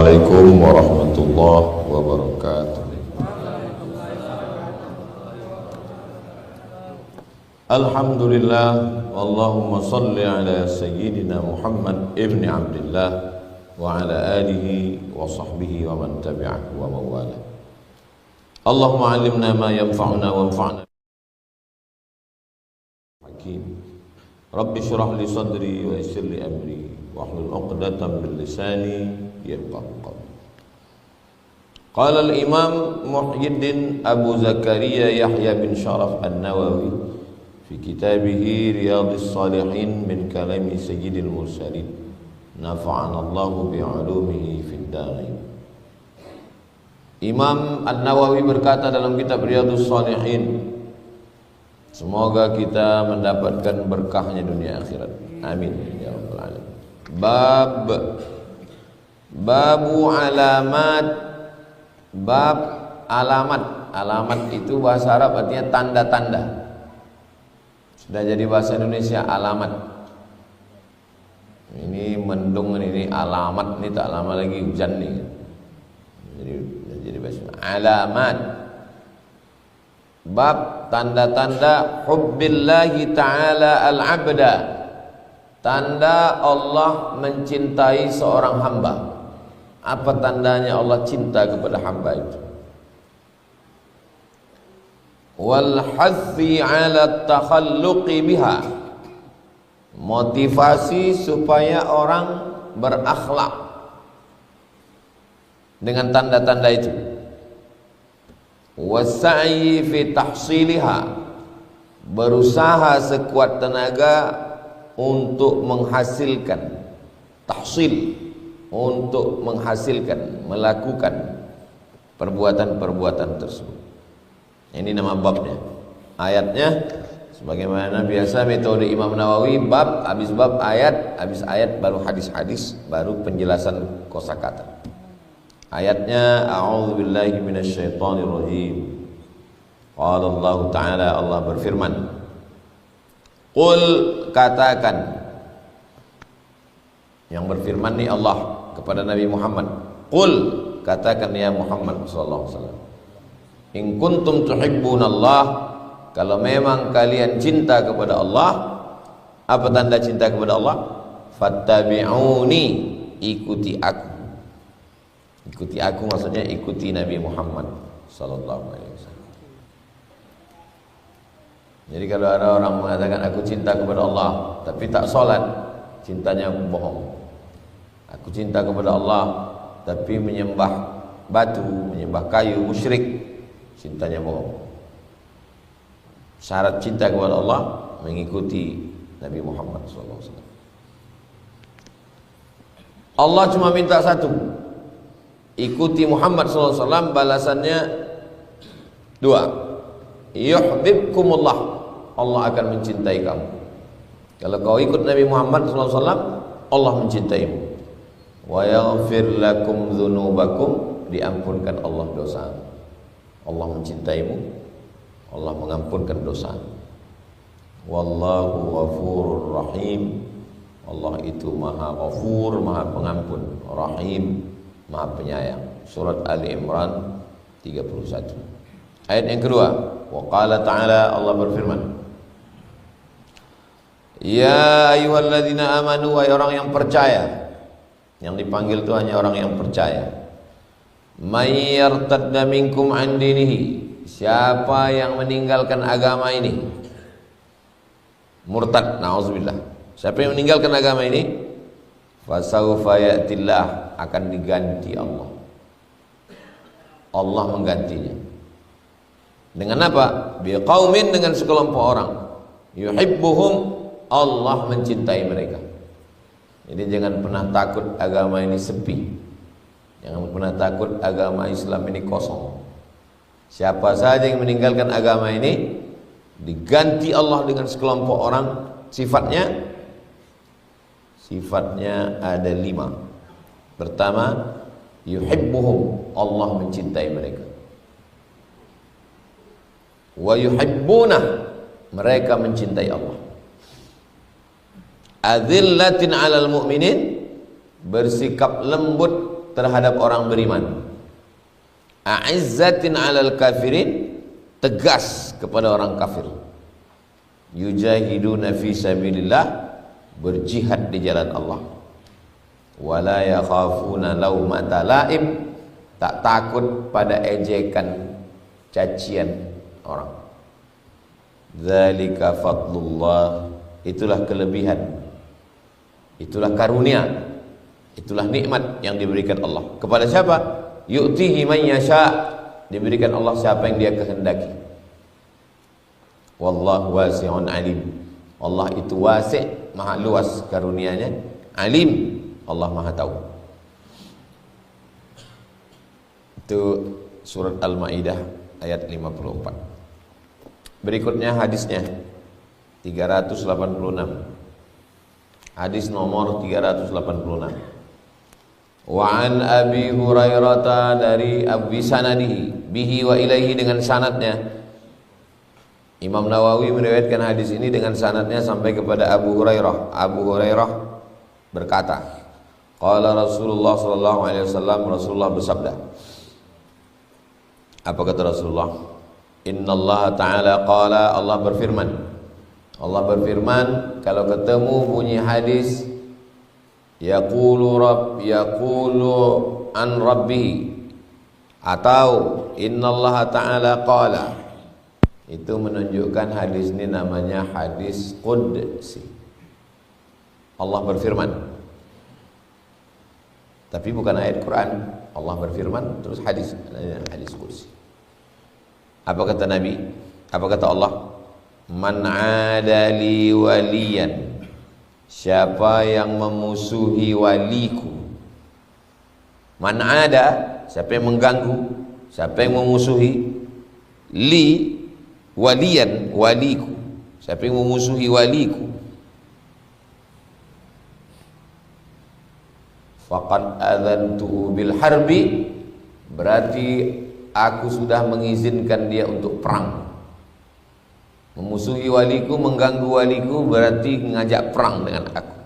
Assalamualaikum warahmatullahi wabarakatuh. Alhamdulillah, Allahumma salli ala sayyidina Muhammad ibn Abdullah wa ala alihi wa sahbihi wa man tabi'ahu wa mawala. Allahumma alimna ma yanfa'una wanfa'na hakim. Rabbi syrah li sadri wa yassir li amri wahlul 'uqdatam min lisani yafqahu qawli. Qala al-Imam Muhyiddin Abu Zakaria Yahya bin Sharaf An-Nawawi fi kitabih Riyadhus Shalihin min kalami sayyidil mursalin nafa'ana Allahu bi'ulumihi fid dharain. Imam An-Nawawi berkata dalam kitab Riyadhus Shalihin, semoga kita mendapatkan berkahnya dunia akhirat. Amin ya rabbal alamin. Babu alamat. Bab alamat. Alamat itu bahasa Arab artinya tanda-tanda. Sudah jadi bahasa Indonesia alamat. Ini mendung, ini alamat, ini tak lama lagi hujan nih. Jadi bahasa alamat. Bab tanda-tanda hubbillahi ta'ala al-abda, tanda Allah mencintai seorang hamba. Apa tandanya Allah cinta kepada hamba itu? Wal hathi 'ala takhalluqi biha, motivasi supaya orang berakhlak dengan tanda-tanda itu. Wasai fi tahsiliha, berusaha sekuat tenaga untuk menghasilkan, tahsil, untuk menghasilkan, melakukan perbuatan-perbuatan tersebut. Ini nama babnya. Ayatnya sebagaimana biasa metode Imam Nawawi, bab habis bab ayat, habis ayat baru hadis-hadis, baru penjelasan kosakata. Ayatnya a'udzubillahi minasyaitonirrajim. Qala Allah Ta'ala, Allah berfirman, qul, katakan. Yang berfirman ni Allah kepada Nabi Muhammad. Qul, katakan ya Muhammad sallallahu alaihi wasallam, in kuntum tuhibbunallah, kalau memang kalian cinta kepada Allah. Apa tanda cinta kepada Allah? Fattabi'uni, ikuti aku. Ikuti aku maksudnya ikuti Nabi Muhammad sallallahu alaihi wasallam. Jadi kalau ada orang mengatakan aku cinta kepada Allah tapi tak solat, cintanya bohong. Aku cinta kepada Allah tapi menyembah batu, menyembah kayu, musyrik, cintanya bohong. Syarat cinta kepada Allah mengikuti Nabi Muhammad sallallahu alaihi wasallam. Allah cuma minta satu, ikuti Muhammad SAW, balasannya dua. Yuhibbukumullah, Allah akan mencintai kamu. Kalau kau ikut Nabi Muhammad SAW, Allah mencintaimu. Wa yaghfir lakum dzunubakum, diampunkan Allah dosa. Allah mencintaimu, Allah mengampunkan dosa. Wallahu ghafurur rahim, Allah itu maha ghafur, maha pengampun, rahim, maha penyayang. Surat Ali Imran 31. Ayat yang kedua, wa qala ta'ala, Allah berfirman, ya ayyuhalladzina amanu, wahai orang yang percaya. Yang dipanggil itu hanya orang yang percaya. May yartadda minkum an dinihi, siapa yang meninggalkan agama ini, murtad, na'udzubillah. Siapa yang meninggalkan agama ini, fasawfa ya'tillah, akan diganti Allah. Allah menggantinya. Dengan apa? Biqaumin, dengan sekelompok orang. Yuhibbuhum, Allah mencintai mereka. Jadi jangan pernah takut agama ini sepi. Jangan pernah takut agama Islam ini kosong. Siapa saja yang meninggalkan agama ini, diganti Allah dengan sekelompok orang. Sifatnya ada 5. Pertama, yuhibbuhum, Allah mencintai mereka. Wa yuhibbunah, mereka mencintai Allah. Adzillatin 'alal mu'minin, bersikap lembut terhadap orang beriman. A'izzatin 'alal kafirin, tegas kepada orang kafir. Yujahiduna fi sabilillah, berjihad di jalan Allah. Wala yakhafuna laumata laim, tak takut pada ejekan cacian orang. Dzalika fadlullah, itulah kelebihan, itulah karunia, itulah nikmat yang diberikan Allah. Kepada siapa? Yu'tihi man yasha, diberikan Allah siapa yang dia kehendaki. Wallahu wasi'un alim, Allah itu wasi', maha luas karunianya. Alim, Allah maha tahu. Itu surat Al-Maidah ayat 54. Berikutnya hadisnya 386. Hadis nomor 386. Wa an Abi Hurairah, dari Abi sanadihi bihi wa ilaihi, dengan sanadnya. Imam Nawawi meriwayatkan hadis ini dengan sanadnya sampai kepada Abu Hurairah. Abu Hurairah berkata, qala Rasulullah sallallahu alaihi wasallam, Rasulullah bersabda. Apa kata Rasulullah? Innallaha ta'ala qala, Allah berfirman. Allah berfirman kalau ketemu bunyi hadis yaqulu an rabbi, atau innallaha ta'ala qala, itu menunjukkan hadis ini namanya hadis qudsi. Allah berfirman, tapi bukan ayat Quran. Allah berfirman terus hadis qudsi. Apa kata Nabi? Apa kata Allah? Man adali waliyan, siapa yang memusuhi waliku. Man ada, siapa yang mengganggu, siapa yang memusuhi. Li, waliyan, waliku, siapa yang memusuhi waliku. Faqad adzantuhu bil harbi, berarti aku sudah mengizinkan dia untuk perang. Memusuhi waliku, mengganggu waliku, berarti mengajak perang dengan aku.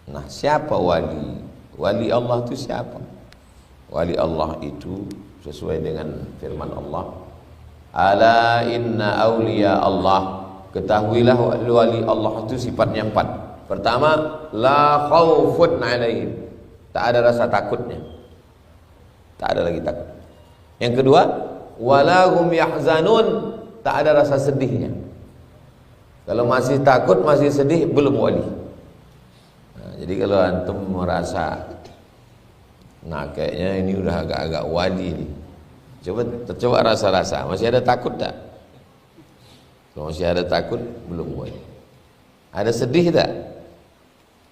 Nah, siapa wali? Wali Allah itu siapa? Wali Allah itu sesuai dengan firman Allah, ala inna awliya Allah, ketahuilah wali Allah itu sifatnya 4. Pertama, la khaufun alaihim, tak ada rasa takutnya, tak ada lagi takut. Yang kedua, walahum yahzanun, tak ada rasa sedihnya. Kalau masih takut, masih sedih, belum wali. Nah, jadi kalau antum merasa, nah kayaknya ini udah agak-agak wali nih, coba rasa-rasa, masih ada takut tak? Kalau masih ada takut, belum wali. Ada sedih tak?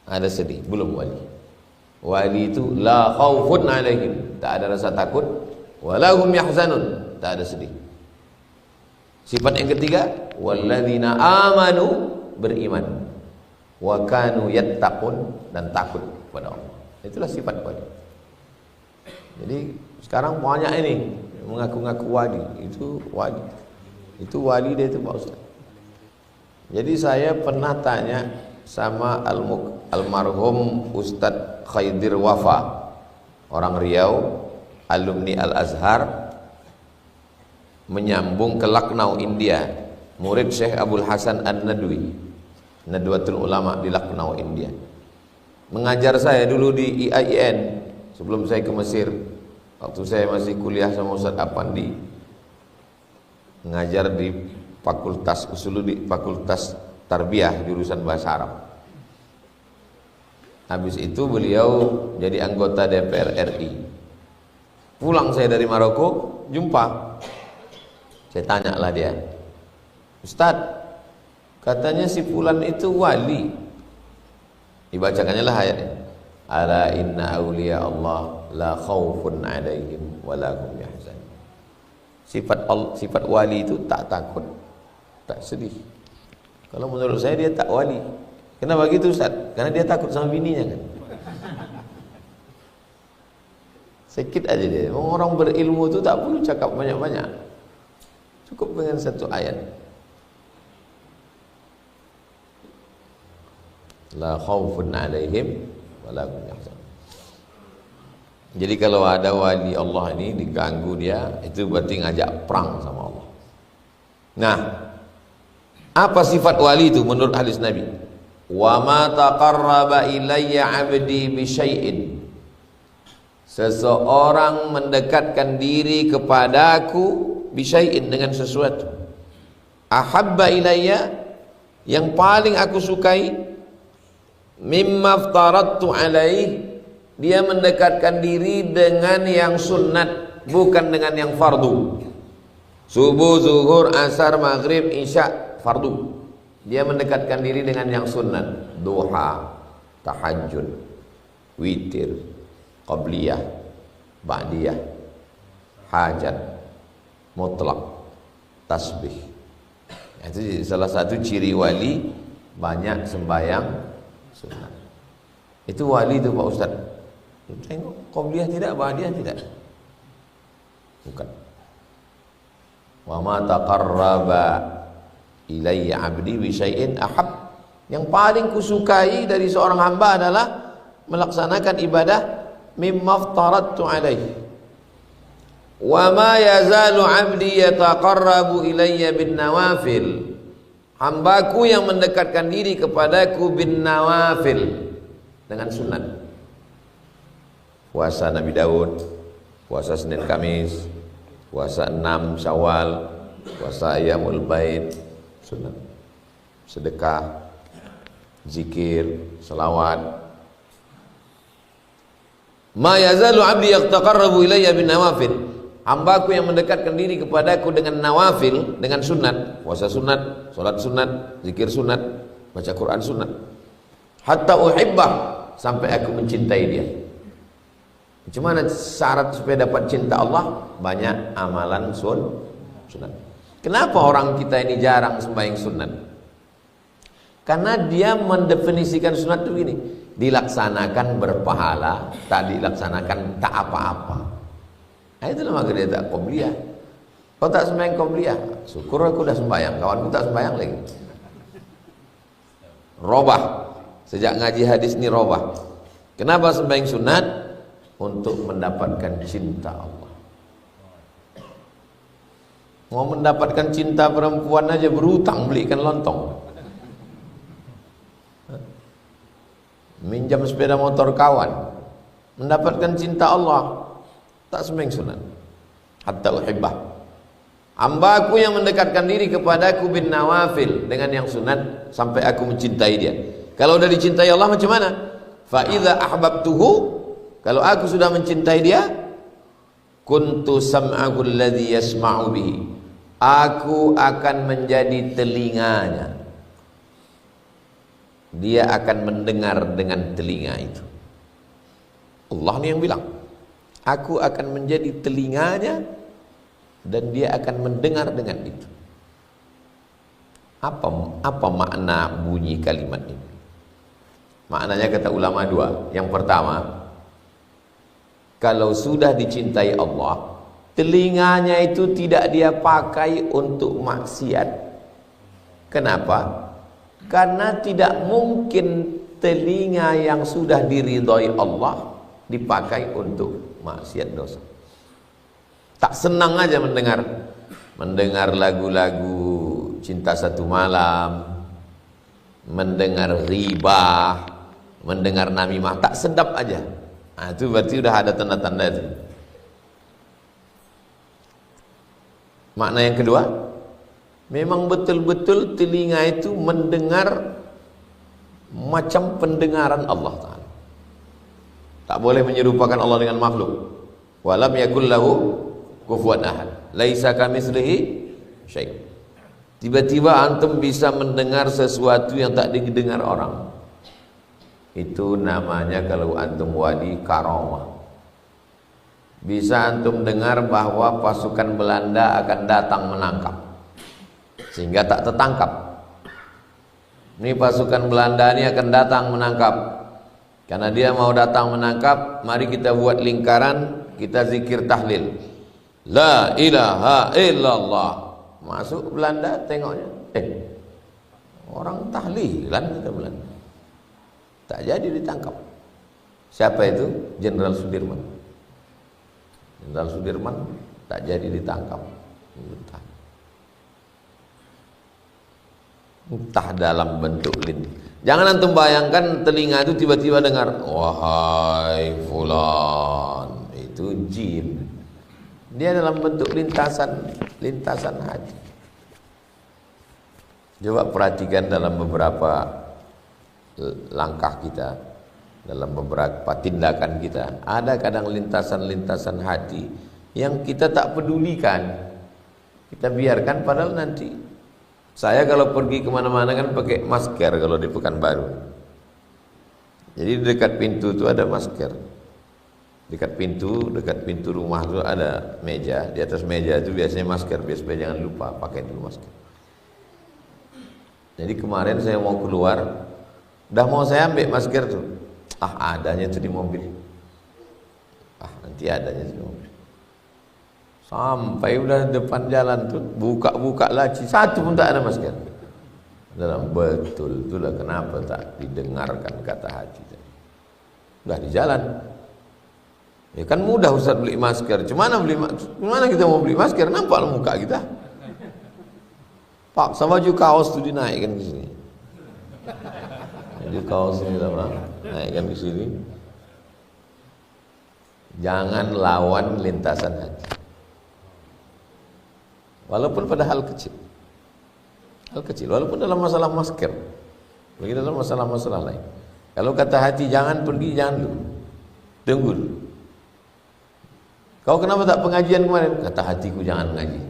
Ada sedih, belum wali. Wali itu la khaufun alaihim, tak ada rasa takut, walahum yahzanun, tak ada sedih. Sifat yang ketiga, walladzina amanu, beriman, wa kanu yattaqun, dan takut kepada Allah. Itulah sifat wali. Jadi sekarang banyak ini mengaku-ngaku wali, itu wali. Itu wali dia itu Pak Ustaz. Jadi saya pernah tanya sama almarhum Ustadz Khaidir Wafa, orang Riau, alumni Al-Azhar, menyambung ke Lucknow, India, murid Syekh Abdul Hasan An-Nadwi, Nadwatul Ulama di Lucknow, India. Mengajar saya dulu di IAIN sebelum saya ke Mesir. Waktu saya masih kuliah sama Ustadz Apandi, mengajar di Fakultas Usuluddin, Fakultas Tarbiyah, jurusan Bahasa Arab. Habis itu beliau jadi anggota DPR RI. Pulang saya dari Maroko, jumpa. Saya tanyalah dia, Ustadz, katanya si fulan itu wali. Dibacakannya lah ayatnya, ala inna awliya Allah la khaufun alaihim wa la hum yahzanun. Sifat wali itu tak takut, tak sedih. Kalau menurut saya dia tak wali. Kenapa gitu Ustaz? Karena dia takut sama bininya kan. Sedikit aja dia. Orang berilmu itu tak perlu cakap banyak-banyak, cukup dengan satu ayat, la khaufun alaihim wa la hum yahzanun. Jadi kalau ada wali Allah ini diganggu dia, itu berarti ngajak perang sama Allah. Nah, apa sifat wali itu menurut hadis Nabi? Wa ma taqarraba ilayya 'abdi bi syai'in. Seseorang mendekatkan diri kepadaku bi syai'in, dengan sesuatu. Ahabba ilayya, yang paling aku sukai, mimma aftaradtu alaih, dia mendekatkan diri dengan yang sunnat, bukan dengan yang fardu. Subuh, zuhur, asar, maghrib, isya, fardu. Dia mendekatkan diri dengan yang sunnat. Duha, tahajud, witir, qabliyah, ba'diyah, hajat, mutlak, tasbih. Itu salah satu ciri wali, banyak sembahyang sunnah. Itu wali itu Pak Ustaz. Tengok, qabliyah tidak, ba'diyah tidak. Bukan. Wa ma taqarraba ilayya 'abdi bi syai'in ahab. Yang paling kusukai dari seorang hamba adalah melaksanakan ibadah mimma aftaradtu alaihi. Wa ma yazalu 'abdi yataqarrabu ilayya bin nawafil. Hambaku yang mendekatkan diri kepadaku bin nawafil, dengan sunat. Puasa Nabi Daud, puasa Senin Kamis, puasa 6 Syawal, puasa Ayyamul Bait, sunat. Sedekah, zikir, selawat. Ma yazalu 'abdi yataqarrabu ilayya bin nawafil. Hambaku yang mendekatkan diri kepadaku dengan nawafil, dengan sunat, puasa sunat, salat sunat, zikir sunat, baca Quran sunat. Hatta uhibbah, sampai aku mencintai dia. Bagaimana syarat supaya dapat cinta Allah? Banyak amalan sunat. Kenapa orang kita ini jarang sembahyang sunat? Karena dia mendefinisikan sunat itu begini: dilaksanakan berpahala, tak dilaksanakan tak apa-apa. Nah, itulah maka dia tak qobliyah. Kau tak sembahyang qobliyah, syukur aku dah sembahyang, kawanku tak sembahyang lagi. Robah, sejak ngaji hadis ini robah. Kenapa sembahyang sunat? Untuk mendapatkan cinta Allah. Mau mendapatkan cinta perempuan aja berutang belikan lontong. Minjam sepeda motor kawan. Mendapatkan cinta Allah, tak sembahyang sunat. Hatta uhibbah. Hambaku yang mendekatkan diri kepadaku bin nawafil, dengan yang sunat, sampai aku mencintai dia. Kalau udah dicintai Allah macam mana? Fa idza ahbabtuhu, kalau aku sudah mencintai dia, kuntu sam'ahu alladhi yasma'u bihi, aku akan menjadi telinganya. Dia akan mendengar dengan telinga itu. Allah ni yang bilang, aku akan menjadi telinganya dan dia akan mendengar dengan itu. Apa makna bunyi kalimat ini? Maknanya kata ulama dua. Yang pertama, kalau sudah dicintai Allah, telinganya itu tidak dia pakai untuk maksiat. Kenapa? Karena tidak mungkin telinga yang sudah diridhai Allah dipakai untuk maksiat dosa. Tak senang aja mendengar lagu-lagu cinta satu malam, mendengar riba, mendengar namimah, tak sedap aja. Nah, itu berarti sudah ada tanda-tanda itu. Makna yang kedua, memang betul-betul telinga itu mendengar macam pendengaran Allah Ta'ala. Tak boleh menyerupakan Allah dengan makhluk. Walam yakul lahu kufuwan ahad. Laisa kamitslihi syai'. Tiba-tiba antum bisa mendengar sesuatu yang tak didengar orang. Itu namanya kalau antum wali karamah. Bisa antum dengar bahwa pasukan Belanda akan datang menangkap, sehingga tak tertangkap. Ini pasukan Belanda ini akan datang menangkap. Karena dia mau datang menangkap, mari kita buat lingkaran, kita zikir tahlil. La ilaha illallah. Masuk Belanda, tengoknya, orang tahlilan kita Belanda. Tak jadi ditangkap. Siapa itu? Jenderal Sudirman. Jenderal Sudirman tak jadi ditangkap. Entah dalam bentuk lin. Jangan antum bayangkan telinga itu tiba-tiba dengar, wahai fulan, itu jin. Dia dalam bentuk lintasan hati. Coba perhatikan dalam beberapa langkah kita, dalam beberapa tindakan kita, ada kadang lintasan-lintasan hati yang kita tak pedulikan, kita biarkan. Padahal nanti saya kalau pergi kemana-mana kan pakai masker kalau di Pekanbaru. Jadi di dekat pintu itu ada masker. Dekat pintu rumah itu ada meja. Di atas meja itu biasanya masker. Biasanya jangan lupa pakai dulu masker. Jadi kemarin saya mau keluar, dah mau saya ambil masker tuh. Adanya tuh di mobil. Nanti adanya tuh di mobil. Sampai udah depan jalan tuh, buka laci, satu pun tak ada masker. Dalam betul itulah kenapa tak didengarkan kata hati. Udah di jalan. Ya kan mudah Ustaz beli masker. Cumana kita mau beli masker? Nampak muka kita. Paksa baju kaos tuh dinaikkan ke sini. Baju kaos ini naikkan ke sini. Jangan lawan lintasan hati. Walaupun pada hal kecil, walaupun dalam masalah masker, bagi dalam masalah-masalah lain. Kalau kata hati jangan pergi, jangan dulu, tunggu dulu. Kau kenapa tak pengajian kemarin? Kata hatiku jangan mengaji.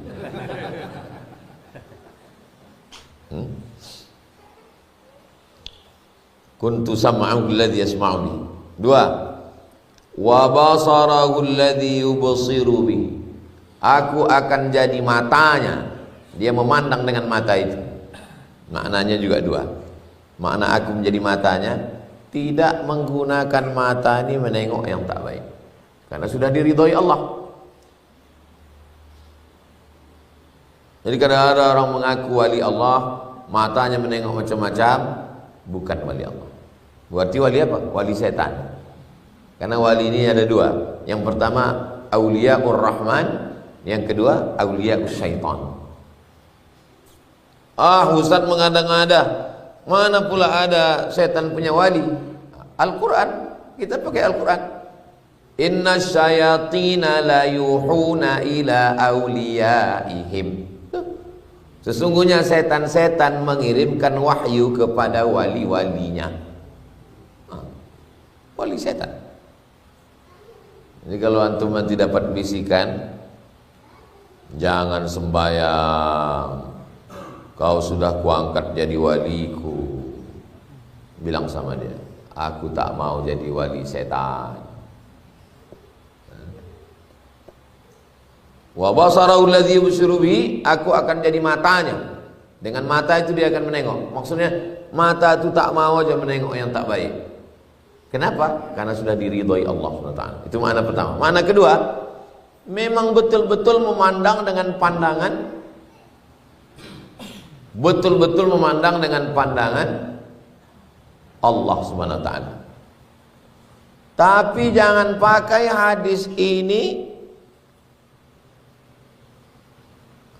Kuntu sam'ahu alladhi yasma'u bihi. 2. Wa basarahu alladhi yubsiru bihi. Aku akan jadi matanya. Dia memandang dengan mata itu. Maknanya juga 2. Makna aku menjadi matanya, tidak menggunakan mata ini menengok yang tak baik. Karena sudah diridhoi Allah. Jadi kadang ada orang mengaku wali Allah, matanya menengok macam-macam, bukan wali Allah. Berarti wali apa? Wali setan. Karena wali ini ada 2. Yang pertama Auliyaur Rahman, yang kedua Auliyaus Syaitan. Ustaz mengada-ngada, mana pula ada setan punya wali? Al-Quran, kita pakai Al-Quran. Inna syayatina la yuhuna ila awliyaihim. Sesungguhnya setan-setan mengirimkan wahyu kepada wali-walinya. Wali setan. Jadi kalau antum nanti dapat bisikan, jangan sembahyang, kau sudah kuangkat jadi waliku. Bilang sama dia, aku tak mau jadi wali setan. Wa basarahu alladhi yubsiru bihi, aku akan jadi matanya. Dengan mata itu dia akan menengok. Maksudnya mata itu tak mau aja menengok yang tak baik. Kenapa? Karena sudah diridhoi Allah SWT. Itu makna pertama. Makna kedua, memang betul-betul memandang dengan pandangan, betul-betul memandang dengan pandangan Allah Subhanahu wa taala. Tapi jangan pakai hadis ini,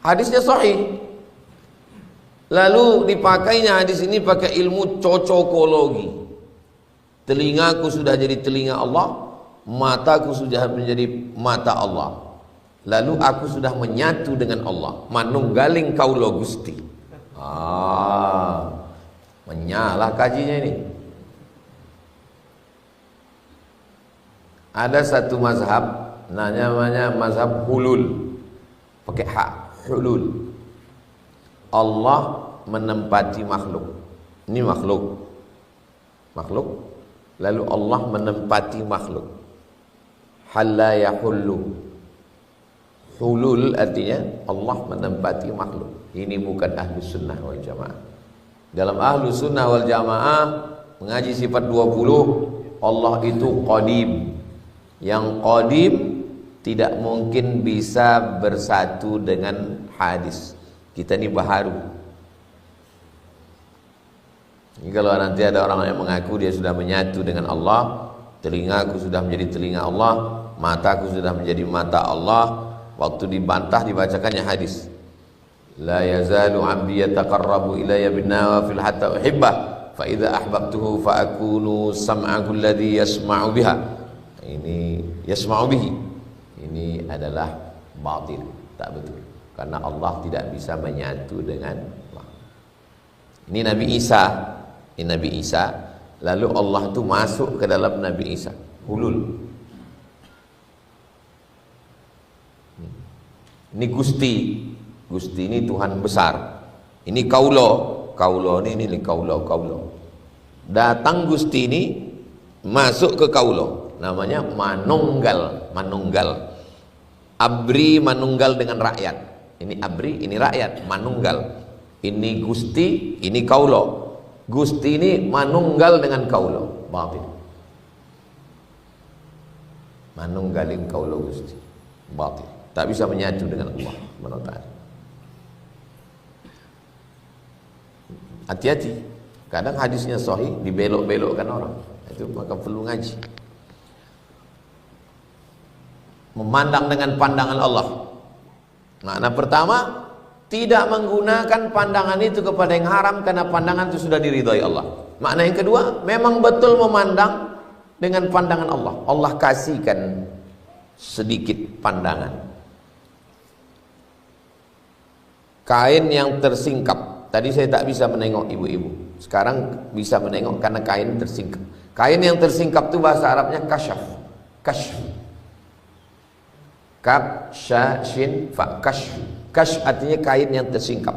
hadisnya sahih, lalu dipakainya hadis ini pakai ilmu cocokologi. Telingaku sudah jadi telinga Allah, mataku sudah menjadi mata Allah, lalu aku sudah menyatu dengan Allah. Manunggaling kaulo Gusti. Menyalah kajinya ini. Ada satu mazhab namanya mazhab hulul, pakai hak, hulul. Allah menempati makhluk. Ini makhluk, lalu Allah menempati makhluk. Halla yahullu. Hulul artinya Allah menempati makhluk. Ini bukan ahlu sunnah wal jamaah. Dalam ahlu sunnah wal jamaah mengaji sifat 20, Allah itu qadim. Yang qadim tidak mungkin bisa bersatu dengan hadis. Kita ini baharu. Jadi kalau nanti ada orang yang mengaku dia sudah menyatu dengan Allah, telingaku sudah menjadi telinga Allah, mataku sudah menjadi mata Allah. Waktu dibantah dibacakannya hadis, la yazalu 'abdi yataqarrabu ilayya bin nawafil hatta uhibbah, fa idza ahbabtuhu fa akunu sam'ahu alladhi yasma'u biha. Ini yasma'u bihi, ini adalah batil, tak betul, karena Allah tidak bisa menyatu dengan Allah. Ini Nabi Isa, ini Nabi Isa, lalu Allah itu masuk ke dalam Nabi Isa, hulul. Ini Gusti, Gusti ini Tuhan besar. Ini kaulo, kaulo ini kaulo. Datang Gusti ini masuk ke kaulo, namanya manunggal, manunggal. Abri manunggal dengan rakyat. Ini abri, ini rakyat, manunggal. Ini Gusti, ini kaulo. Gusti ini manunggal dengan kaulo, batil. Manunggalin kaulo Gusti, batil. Tak bisa menyatu dengan Allah SWT. Hati-hati, kadang hadisnya sahih dibelok-belokkan orang, itu maka perlu ngaji. Memandang dengan pandangan Allah. Makna pertama, tidak menggunakan pandangan itu kepada yang haram, karena pandangan itu sudah diridhai Allah. Makna yang kedua, memang betul memandang dengan pandangan Allah. Allah kasihkan sedikit pandangan. Kain yang tersingkap, tadi saya tak bisa menengok ibu-ibu, sekarang bisa menengok karena kain tersingkap. Kain yang tersingkap itu bahasa Arabnya kasyaf. Kasyf, kaf sya shin fa, kasyf. Kasyf artinya kain yang tersingkap.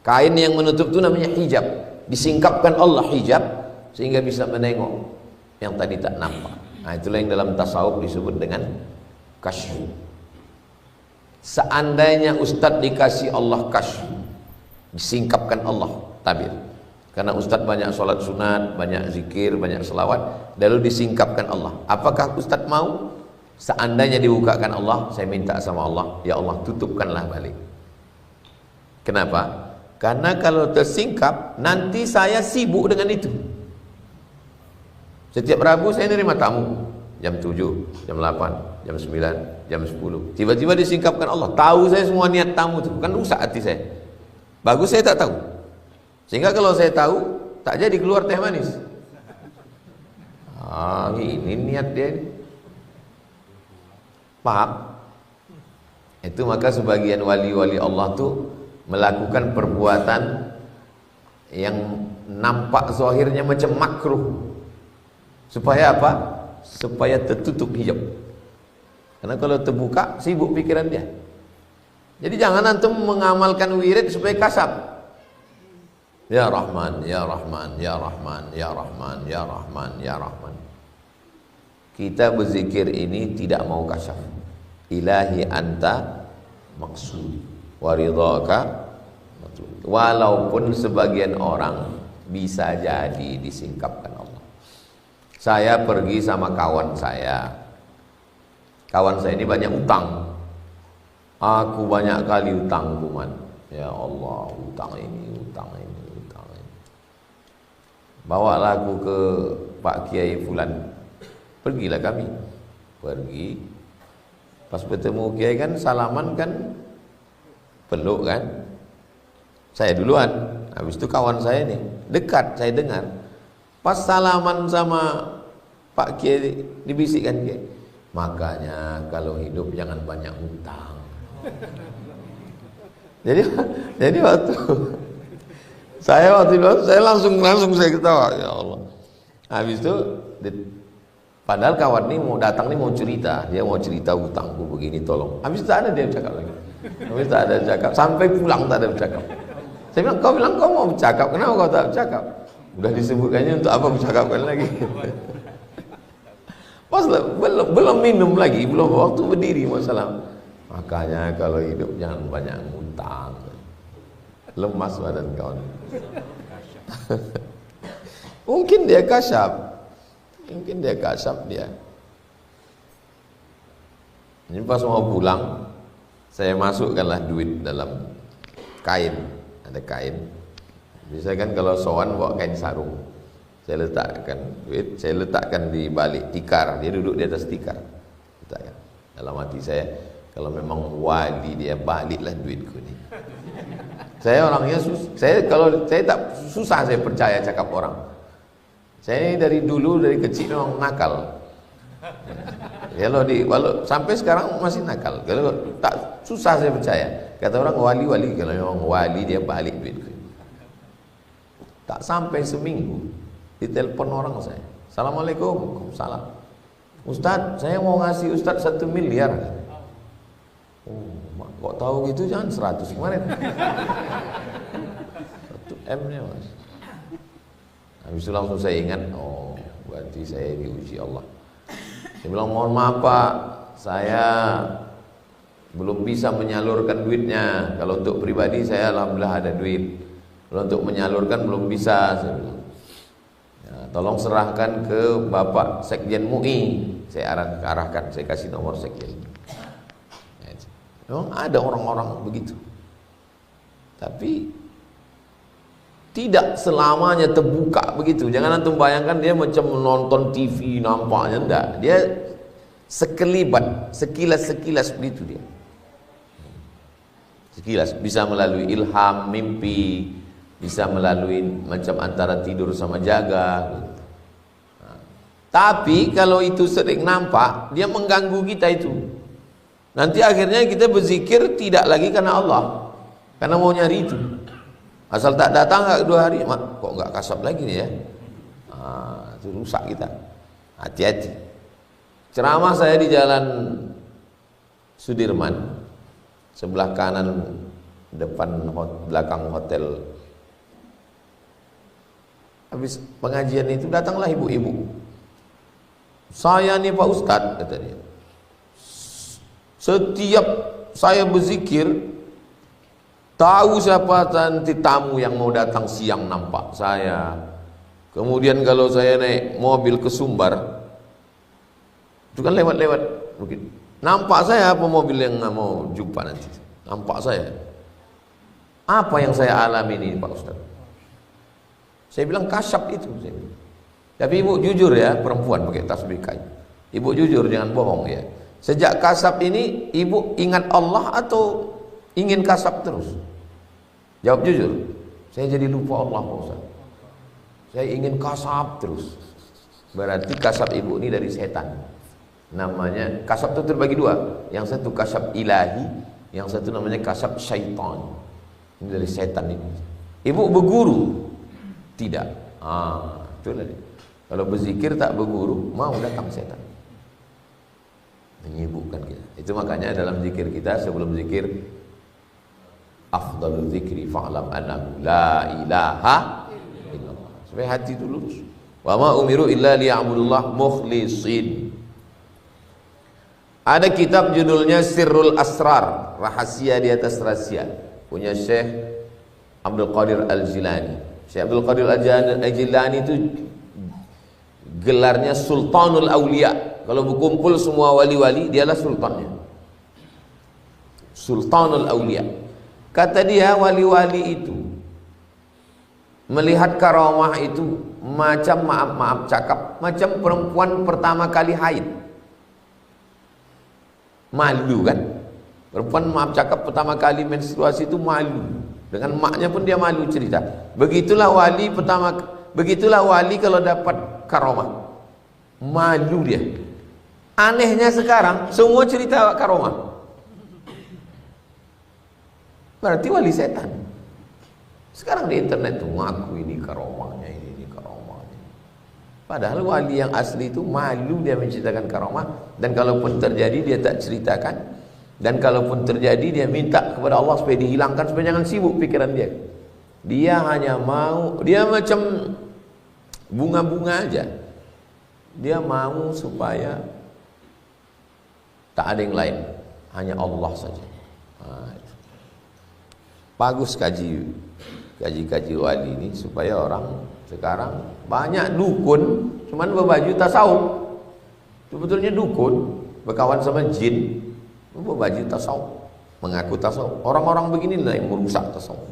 Kain yang menutup itu namanya hijab. Disingkapkan Allah hijab sehingga bisa menengok yang tadi tak nampak. Nah, itulah yang dalam tasawuf disebut dengan kasyf. Seandainya ustadz dikasih Allah kasyf, disingkapkan Allah tabir, karena ustadz banyak sholat sunat, banyak zikir, banyak selawat, lalu disingkapkan Allah. Apakah ustadz mau? Seandainya dibukakan Allah, saya minta sama Allah, ya Allah tutupkanlah balik. Kenapa? Karena kalau tersingkap, nanti saya sibuk dengan itu. Setiap Rabu saya nerima tamu, jam 7, jam 8, jam 9, jam 10. Tiba-tiba disingkapkan Allah. Tahu saya semua niat tamu itu, kan rusak hati saya. Bagus saya tak tahu. Sehingga kalau saya tahu, tak jadi keluar teh manis. Ah, ini niat dia. Paham? Itu maka sebagian wali-wali Allah tuh melakukan perbuatan yang nampak zahirnya macam makruh. Supaya apa? Supaya tertutup hijab. Karena kalau terbuka, sibuk pikiran dia. Jadi jangan antum mengamalkan wirid supaya kasab. Ya Rahman, Ya Rahman, Ya Rahman, Ya Rahman, Ya Rahman, Ya Rahman. Kita berzikir ini tidak mau kasab. Ilahi anta maksud waridhaka. Walaupun sebagian orang bisa jadi disingkapkan Allah. Saya pergi sama kawan saya. Kawan saya ini banyak utang. Aku banyak kali utang, kuman. Ya Allah, utang ini. Bawalah aku ke Pak Kiai Fulan. Pergilah kami. Pergi. Pas bertemu Kiai kan salaman kan, peluk kan. Saya duluan. Habis itu kawan saya nih dekat, saya dengar. Pas salaman sama Pak Kiai dibisikkan Kiai, makanya kalau hidup jangan banyak hutang. Jadi waktu saya langsung saya ketawa, ya Allah. Habis itu padahal kawan ini mau datang nih mau cerita, dia mau cerita hutangku begini tolong. Habis itu tak ada dia cakap lagi. Habis tak ada cakap, sampai pulang tak ada bercakap. Saya bilang, kau mau bercakap, kenapa kau tak bercakap? Udah disebutkannya untuk apa bercakapkan lagi? Pas belum minum lagi, belum waktu berdiri masalah. Makanya kalau hidup jangan banyak ngutang. Lemas badan kawan. Mungkin dia kasyaf. Dia. Ini pas mau pulang, saya masukkanlah duit dalam kain. Ada kain. Bisa kan kalau sowan bawa kain sarung. Saya letakkan duit, saya letakkan di balik tikar. Dia duduk di atas tikar. Letakkan. dalam hati saya, kalau memang wali dia, baliklah duitku nih. Saya orangnya kalau saya tak susah saya percaya cakap orang. Saya ini dari dulu, dari kecil memang nakal. Kalau sampai sekarang masih nakal. Kalau tak susah saya percaya. Kata orang wali, kalau memang wali dia balik duitku. Tak sampai seminggu ditelepon orang saya. Assalamualaikum. Salam. Ustaz, saya mau ngasih Ustaz 1 miliar. Oh, kok tahu gitu, jangan 100 kemarin. 1 M nya mas. Habis itu langsung saya ingat, oh berarti saya diuji Allah. Saya bilang, mohon maaf Pak, saya belum bisa menyalurkan duitnya. Kalau untuk pribadi saya alhamdulillah ada duit. Kalau untuk menyalurkan belum bisa, saya bilang. Ya, tolong serahkan ke Bapak Sekjen MUI. Saya arahkan, saya kasih nomor sekjen. Memang ada orang-orang begitu. Tapi tidak selamanya terbuka begitu. Jangan antum bayangkan dia macam menonton TV nampaknya, enggak. Dia sekelibat, sekilas begitu dia. Sekilas, bisa melalui ilham, mimpi, bisa melalui macam antara tidur sama jaga. Tapi kalau itu sering nampak, dia mengganggu kita itu. Nanti akhirnya kita berzikir tidak lagi karena Allah, karena mau nyari itu. Asal tak datang 2 hari, kok nggak kasab lagi nih ya? Itu rusak kita. Hati-hati. Ceramah saya di Jalan Sudirman, sebelah kanan belakang hotel. Habis pengajian itu datanglah ibu-ibu. Saya nih Pak Ustadz, kata dia, setiap saya berzikir, tahu siapa nanti tamu yang mau datang siang nampak saya. Kemudian kalau saya naik mobil ke Sumbar, itu kan lewat-lewat mungkin, nampak saya apa mobil yang mau jumpa nanti, nampak saya. Apa yang saya alami ini Pak Ustadz? Saya bilang kasyaf itu, saya bilang. Tapi ibu jujur ya, perempuan pakai tasbih kayu. Ibu jujur, jangan bohong ya. Sejak kasab ini, ibu ingat Allah atau ingin kasab terus? Jawab jujur. Saya jadi lupa Allah Pak Ustaz. Saya ingin kasab terus. Berarti kasab ibu ini dari setan. Namanya, kasab itu terbagi 2. Yang satu kasab ilahi, yang satu namanya kasab syaitan. Ini dari setan ini. Ibu berguru? Tidak. Itulah dia. Kalau berzikir tak berguru, mau datang setan menyibukkan kita. Itu makanya dalam zikir kita, sebelum zikir, afdalul zikri fa'lam annahu la ilaha illallah. Supaya hati itu lurus. Wa ma umiru illa liya'budullah mukhlisin. Ada kitab judulnya Sirrul Asrar, rahasia di atas rahasia, punya Syekh Abdul Qadir Al-Jilani. Syekh Abdul Qadir Al-Jilani itu gelarnya Sultanul Aulia. Kalau berkumpul semua wali-wali, dialah sultannya. Sultanul Aulia. Kata dia, wali-wali itu melihat karamah itu macam, maaf cakap, macam perempuan pertama kali haid. Malu kan? Perempuan maaf cakap pertama kali menstruasi itu malu. Dengan maknya pun dia malu cerita. Begitulah wali kalau dapat karamah, malu dia. Anehnya sekarang semua cerita karamah, berarti wali setan. Sekarang di internet tuh ngaku ini karamahnya, ini karamahnya. Padahal wali yang asli itu malu dia menceritakan karamah. Dan kalaupun terjadi dia tak ceritakan. Dan kalaupun terjadi dia minta kepada Allah supaya dihilangkan, supaya jangan sibuk pikiran dia. Dia hanya mau, dia macam bunga-bunga aja. Dia mau supaya tak ada yang lain, hanya Allah saja. Bagus kaji wali ini, supaya orang sekarang banyak dukun cuman berbaju tasawuf. Sebetulnya dukun berkawan sama jin, berbaju tasawuf, mengaku tasawuf. Orang-orang beginilah yang merusak tasawuf.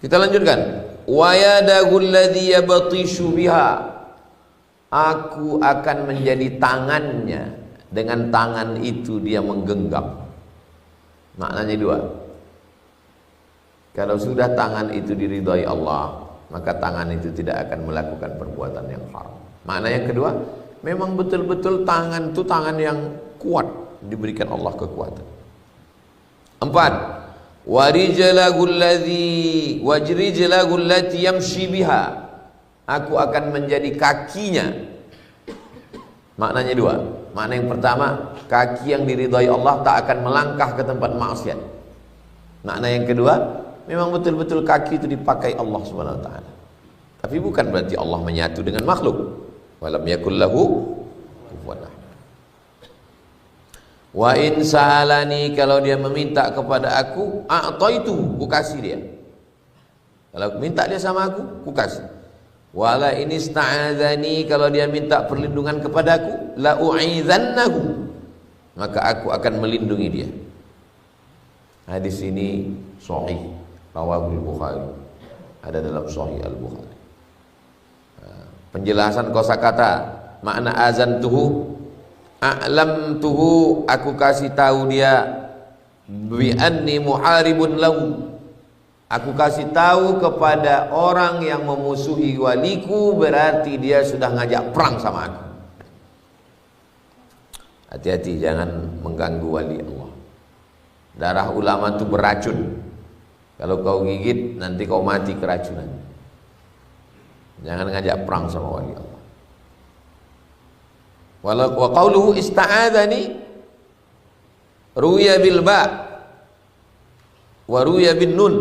Kita lanjutkan. Wa yadahul ladzi yabtishu biha. Aku akan menjadi tangannya dengan tangan itu dia menggenggam. Maknanya dua. Kalau sudah tangan itu diridhai Allah, maka tangan itu tidak akan melakukan perbuatan yang haram. Makna yang kedua, memang betul-betul tangan itu tangan yang kuat, diberikan Allah kekuatan. 4. Warijlahul lati yamshi biha. Aku akan menjadi kakinya. Maknanya dua. Makna yang pertama, kaki yang diridhai Allah tak akan melangkah ke tempat maksiat. Makna yang kedua, memang betul-betul kaki itu dipakai Allah Subhanahu wa taala. Tapi bukan berarti Allah menyatu dengan makhluk. Walam yakul lahu kufuwan ahad. Wa in sa'alani, kalau dia meminta kepada aku, a'taitu, ku kasih dia. Kalau minta dia sama aku, ku kasih. Wala in ista'adzani, kalau dia minta perlindungan kepadaku, la u'idzannahu, maka aku akan melindungi dia. Hadis ini sahih, rawahul Bukhari, ada dalam Sahih Al-Bukhari. Penjelasan kosakata makna azantuhu, a'lamtuhu, aku kasih tahu dia, bi anni muharibun lahu, aku kasih tahu kepada orang yang memusuhi waliku, berarti dia sudah ngajak perang sama aku. Hati-hati, jangan mengganggu wali Allah. Darah ulama itu beracun. Kalau kau gigit, nanti kau mati keracunan. Jangan ngajak perang sama wali Allah. Wa qauluhu ista'adzani, ruya bil ba wa ruya bin nun.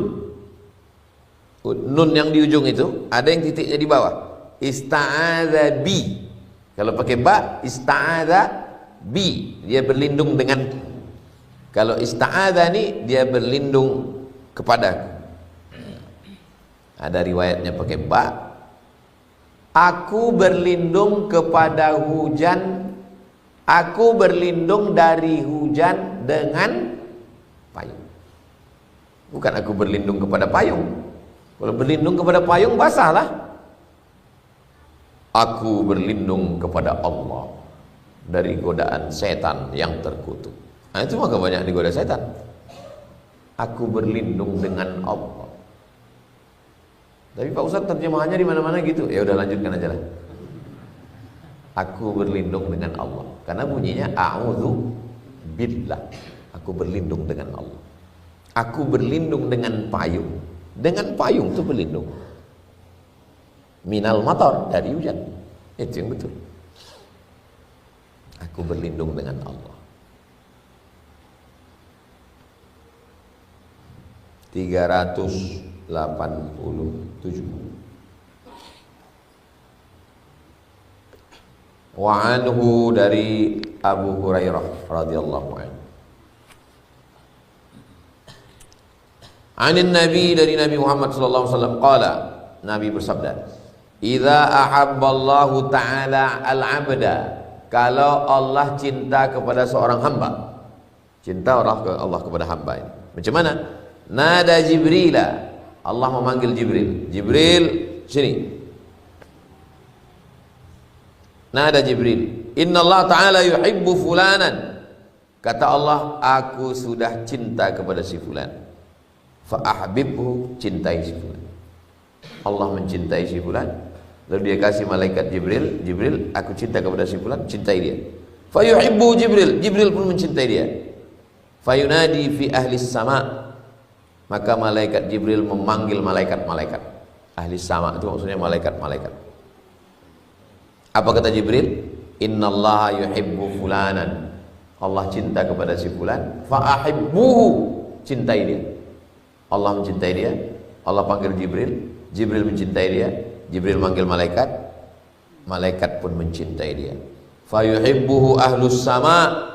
Nun yang di ujung itu ada yang titiknya di bawah. Ista'adza bi. Kalau pakai ba, ista'adza bi, dia berlindung denganku. Kalau ista'adzani, dia berlindung kepadaku. Ada riwayatnya pakai ba. Aku berlindung kepada hujan, aku berlindung dari hujan dengan payung. Bukan aku berlindung kepada payung. Kalau berlindung kepada payung, basahlah. Aku berlindung kepada Allah dari godaan setan yang terkutuk. Nah, itu maka banyak digoda setan. Aku berlindung dengan Allah. Tapi Pak Ustadz terjemahannya di mana-mana gitu. Ya udah, lanjutkan aja lah. Aku berlindung dengan Allah. Karena bunyinya a'udzu billah. Aku berlindung dengan Allah. Aku berlindung dengan payung. Dengan payung itu berlindung. Minal matar, dari hujan. Itu yang betul. Aku berlindung dengan Allah. 387. Wa anhu, dari Abu Hurairah radhiyallahu anhu. Anin Nabi, dari Nabi Muhammad sallallahu alaihi wasallam, qala, Nabi bersabda, idza ahabballahu ta'ala al-'abda, kalau Allah cinta kepada seorang hamba, cinta Allah kepada hamba ini. Macam mana? Nada Jibrila, Allah memanggil Jibril. Jibril, sini. Nada Jibril, Inna Allah Ta'ala yuhibbu fulanan. Kata Allah, aku sudah cinta kepada si fulan. Fa'ahbibhu, cintai si fulan. Allah mencintai si fulan, lalu dia kasih malaikat Jibril, Jibril, aku cinta kepada si fulan, cintai dia. Fayuhibbu Jibril, Jibril pun mencintai dia. Fayunadi fi ahli sama, maka malaikat Jibril memanggil malaikat-malaikat. Ahli sama itu maksudnya malaikat-malaikat. Apa kata Jibril? Innallaha yuhibbu fulanan, Allah cinta kepada si fulan. Fa'ahibbuhu, cintai dia. Allah mencintai dia. Allah panggil Jibril, Jibril mencintai dia. Jibril manggil malaikat, malaikat pun mencintai dia. Fayuhibbuhu ahlus sama,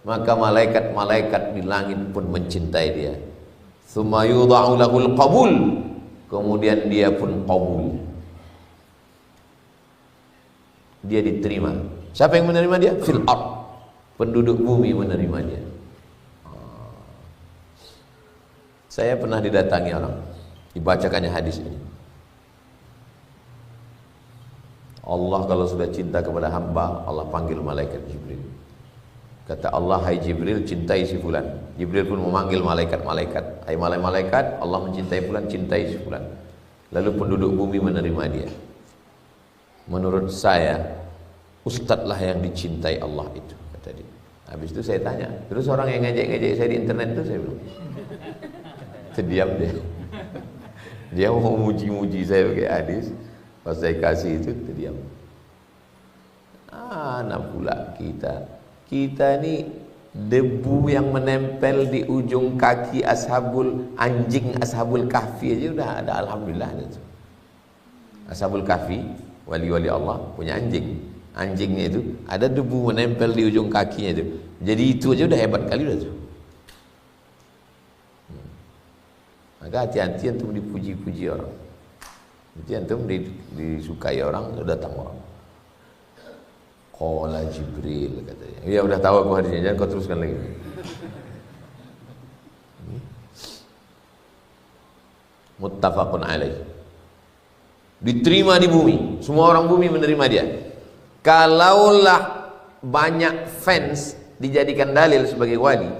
maka malaikat-malaikat di langit pun mencintai dia. Tsumma yudha'u lahul qabul, kemudian dia pun qabul, dia diterima. Siapa yang menerima dia? Fil ard, penduduk bumi menerima dia. Saya pernah didatangi orang, dibacakannya hadis ini. Allah kalau sudah cinta kepada hamba, Allah panggil malaikat Jibril. Kata Allah, hai Jibril, cintai si fulan. Jibril pun memanggil malaikat-malaikat. Hai malaikat, Allah mencintai fulan, cintai si fulan. Lalu penduduk bumi menerima dia. Menurut saya, ustadz lah yang dicintai Allah itu, kata dia. Habis itu saya tanya, terus orang yang ngejek-ngejek saya di internet itu, saya bilang, terdiam dia. Dia mau muji-muji saya pakai hadis, pas saya kasih itu terdiam. Nah pula kita ni debu yang menempel di ujung kaki anjing ashabul kahfi aja udah ada, alhamdulillah. Ashabul kahfi, wali-wali Allah punya anjing. Anjingnya itu ada debu menempel di ujung kakinya itu. Jadi itu aja udah hebat kali udah tuh. Maka hati-hati antum dipuji-puji orang. Hati antum disukai orang, datang orang. Qala Jibril katanya. Ya udah tahu aku hadisnya, jangan kau teruskan lagi. Muttafaqun alaih. Diterima di bumi, semua orang bumi menerima dia. Kalaulah banyak fans dijadikan dalil sebagai wali,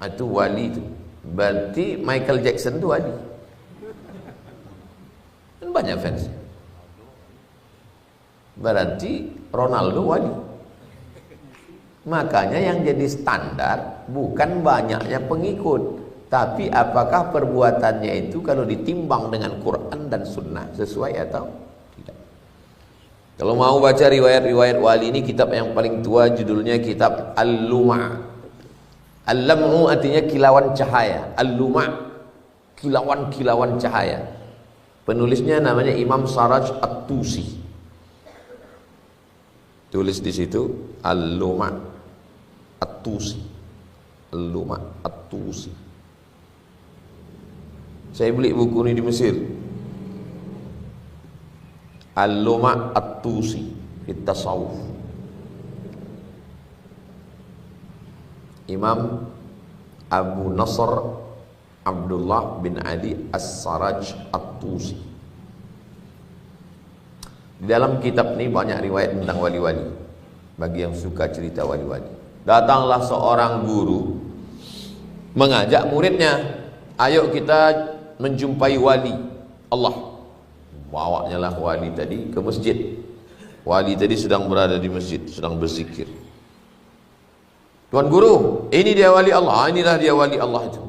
itu wali itu. Berarti Michael Jackson itu wali. Kan banyak fans. Berarti Ronaldo wali. Makanya yang jadi standar bukan banyaknya pengikut, tapi apakah perbuatannya itu kalau ditimbang dengan Quran dan Sunnah sesuai atau tidak. Kalau mau baca riwayat-riwayat wali ini, kitab yang paling tua judulnya kitab Al-Luma'. Al-Lam'u artinya kilauan cahaya. Al-Luma' kilauan-kilauan cahaya. Penulisnya namanya Imam Saraj At-Tusi. Tulis di situ Al-Luma' At-Tusi. Al-Luma' At-Tusi. Saya beli buku ini di Mesir. Al-Luma' At-Tusi fit Tasawuf. Imam Abu Nasr Abdullah bin Ali As-Saraj At-Tusi. Di dalam kitab ini banyak riwayat tentang wali-wali. Bagi yang suka cerita wali-wali. Datanglah seorang guru mengajak muridnya, ayo kita menjumpai wali Allah. Bawanya lah wali tadi ke masjid. Wali tadi sedang berada di masjid, sedang berzikir. Tuan guru, ini dia wali Allah, inilah dia wali Allah itu.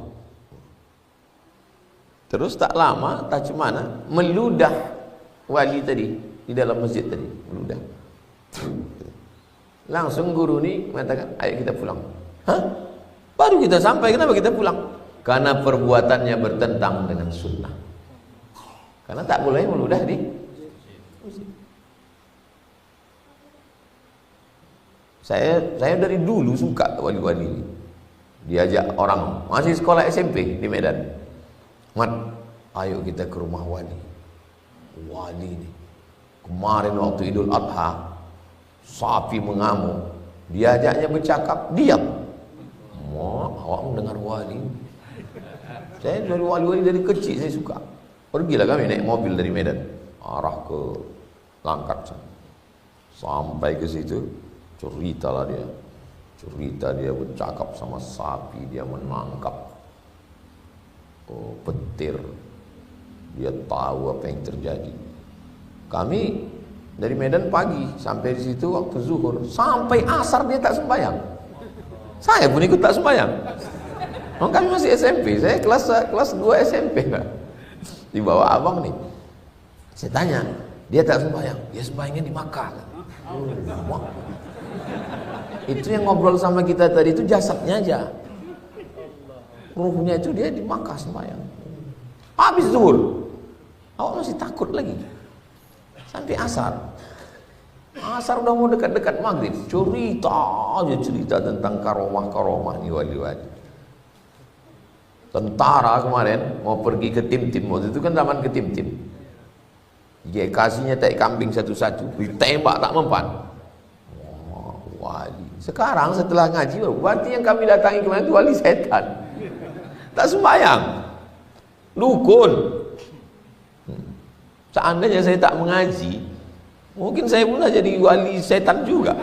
Terus tak lama, tak cemana, meludah wali tadi di dalam masjid tadi, meludah. Langsung guru ni mengatakan, ayo kita pulang. Hah? Baru kita sampai, kenapa kita pulang? Karena perbuatannya bertentang dengan sunnah. Karena tak boleh meludah di masjid. Saya dari dulu suka wali-wali. Diajak orang masih sekolah SMP di Medan. Mat, ayo kita ke rumah wali. Wali ini. Kemarin waktu Idul Adha, sapi mengamuk. Diajaknya bercakap, diam. Awak mendengar wali. Saya dari wali-wali dari kecil saya suka. Pergilah kami naik mobil dari Medan, arah ke Langkat. Sampai ke situ. Cerita dia bercakap sama sapi, dia menangkap petir, dia tahu apa yang terjadi. Kami dari Medan pagi sampai di situ waktu zuhur, sampai asar dia tak sembahyang. Saya pun ikut tak sembahyang. Kami masih SMP, saya kelas 2 SMP di bawah abang nih. Saya tanya, dia tak sembahyang, dia sembahyangnya di Makkah. Itu yang ngobrol sama kita tadi itu jasadnya aja, ruhnya itu dia di Makkah sembahyang. Habis zuhur, awak masih takut lagi sampai asar. Asar udah mau dekat-dekat maghrib, cerita tentang karomah nih wali-wali. Tentara kemarin mau pergi ke tim-tim, waktu itu kan zaman ke tim-tim. Dia kasihnya tai kambing satu-satu, ditembak tak mempan. Wali. Sekarang setelah ngaji, berarti yang kami datangi kemarin itu wali setan. Tak sembahyang, dukun. Seandainya saya tak mengaji, mungkin saya pun jadi wali setan juga.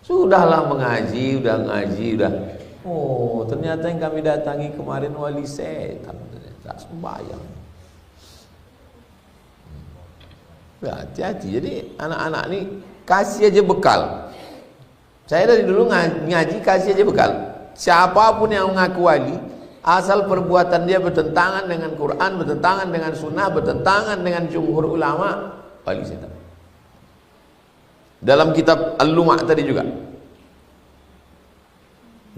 Sudahlah mengaji, udah ngaji, udah. Oh, ternyata yang kami datangi kemarin wali setan. Tak sembahyang. Ya, hati-hati. Jadi anak-anak ini kasih aja bekal. Saya dari dulu ngaji kasih aja bekal. Siapapun yang mengaku wali, asal perbuatan dia bertentangan dengan Quran, bertentangan dengan sunnah, bertentangan dengan jumhur ulama, wali setan. Dalam kitab Al-Lumah tadi juga,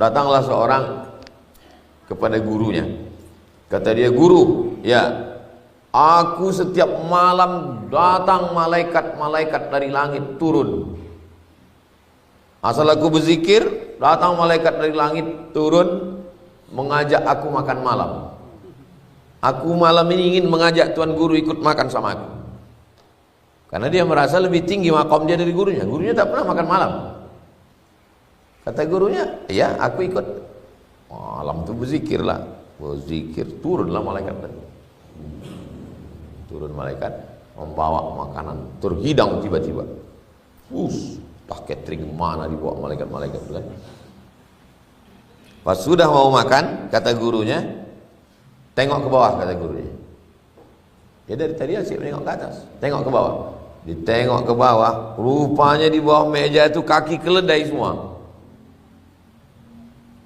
datanglah seorang kepada gurunya. Kata dia, guru, ya, aku setiap malam datang malaikat-malaikat dari langit turun. Asal aku berzikir, datang malaikat dari langit turun mengajak aku makan malam. Aku malam ini ingin mengajak tuan guru ikut makan sama aku. Karena dia merasa lebih tinggi makom dia dari gurunya. Gurunya tak pernah makan malam. Kata gurunya, ya aku ikut. Malam itu berzikirlah. Berzikir, turunlah malaikat tadi. Turun malaikat membawa makanan, terhidang tiba-tiba. Entah catering mana dibawa malaikat-malaikat itu kan. Pas sudah mau makan, kata gurunya, tengok ke bawah, kata gurunya. Ya dari tadi asyik menengok ke atas, tengok ke bawah. Ditengok ke bawah, rupanya di bawah meja itu kaki keledai semua.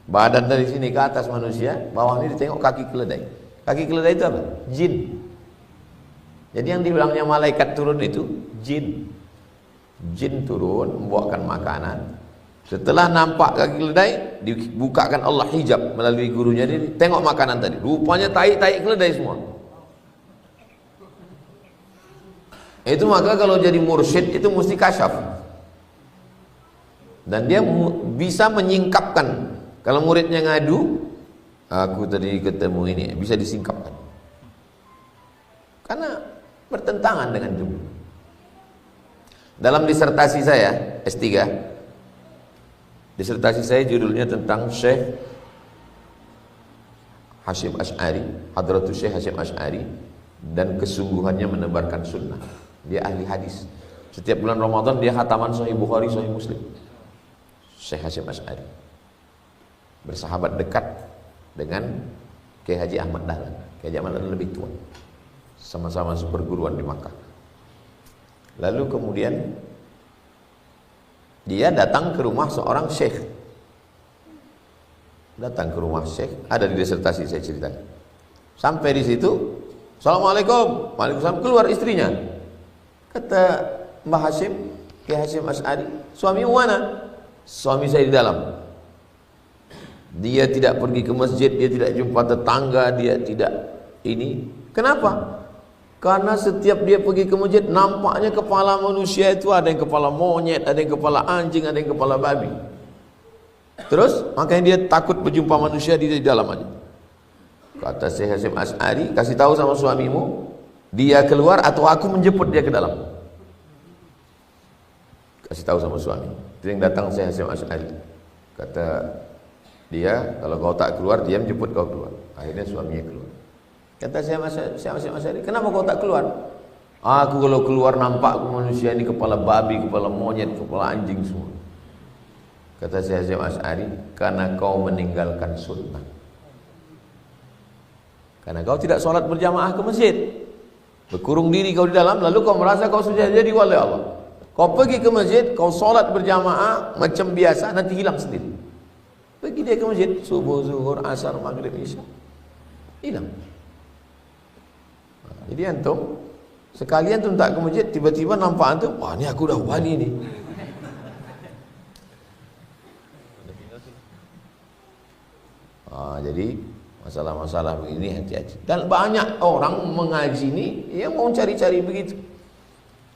Badan dari sini ke atas manusia, bawah ini ditengok kaki keledai. Kaki keledai itu apa? Jin. Jadi yang dibilangnya malaikat turun itu jin. Jin turun membawakan makanan. Setelah nampak kaki keledai, dibukakan Allah hijab melalui gurunya ini, tengok makanan tadi. Rupanya tai-tai keledai semua. Itu maka kalau jadi mursyid itu mesti kasyaf. Dan dia bisa menyingkapkan. Kalau muridnya ngadu, aku tadi ketemu ini, bisa disingkapkan. Karena bertentangan dengan jumlah. Dalam disertasi saya S3, disertasi saya judulnya tentang Syekh Hasyim Asy'ari, Hadratus Syekh Hasyim Asy'ari, dan kesungguhannya menebarkan sunnah. Dia ahli hadis. Setiap bulan Ramadan dia khataman Sahih Bukhari, Sahih Muslim. Syekh Hasyim Asy'ari bersahabat dekat dengan Kiai Haji Ahmad Dahlan. Kiai Haji Ahmad Dahlan lebih tua. Sama-sama seperguruan di Makkah. Lalu kemudian dia datang ke rumah seorang syekh. Datang ke rumah syekh, ada di disertasi saya ceritakan. Sampai di situ, Assalamualaikum. Waalaikumsalam. Keluar istrinya. Kata Mbah Hasyim, Kiai Hasyim Asy'ari, suami mana? Suami saya di dalam. Dia tidak pergi ke masjid, dia tidak jumpa tetangga, dia tidak ini. Kenapa? Karena setiap dia pergi ke masjid, nampaknya kepala manusia itu ada yang kepala monyet, ada yang kepala anjing, ada yang kepala babi. Terus makanya dia takut berjumpa manusia di dalam aja. Kata Syekh Hasyim Asy'ari, kasih tahu sama suamimu, dia keluar atau aku menjemput dia ke dalam. Kasih tahu sama suami. Itu yang datang Syekh Hasyim Asy'ari. Kata dia, kalau kau tak keluar, dia menjemput kau keluar. Akhirnya suaminya keluar. Kata Syekh Hasyim Asy'ari, kenapa kau tak keluar? Aku kalau keluar nampak manusia ini kepala babi, kepala monyet, kepala anjing semua. Kata Syekh Hasyim Asy'ari, karena kau meninggalkan sunnah. Karena kau tidak sholat berjamaah ke masjid, berkurung diri kau di dalam, lalu kau merasa kau sudah jadi wali Allah. Kau pergi ke masjid, kau sholat berjamaah macam biasa, nanti hilang sendiri. Pergi dia ke masjid, subuh, zuhur, asar, maghrib, isya, hilang. Jadi antum sekalian tuh tak ke masjid, tiba-tiba nampak antum, wah ini aku dah wali nih. Jadi masalah-masalah begini hati-hati. Dan banyak orang mengaji ini, dia mau cari-cari begitu.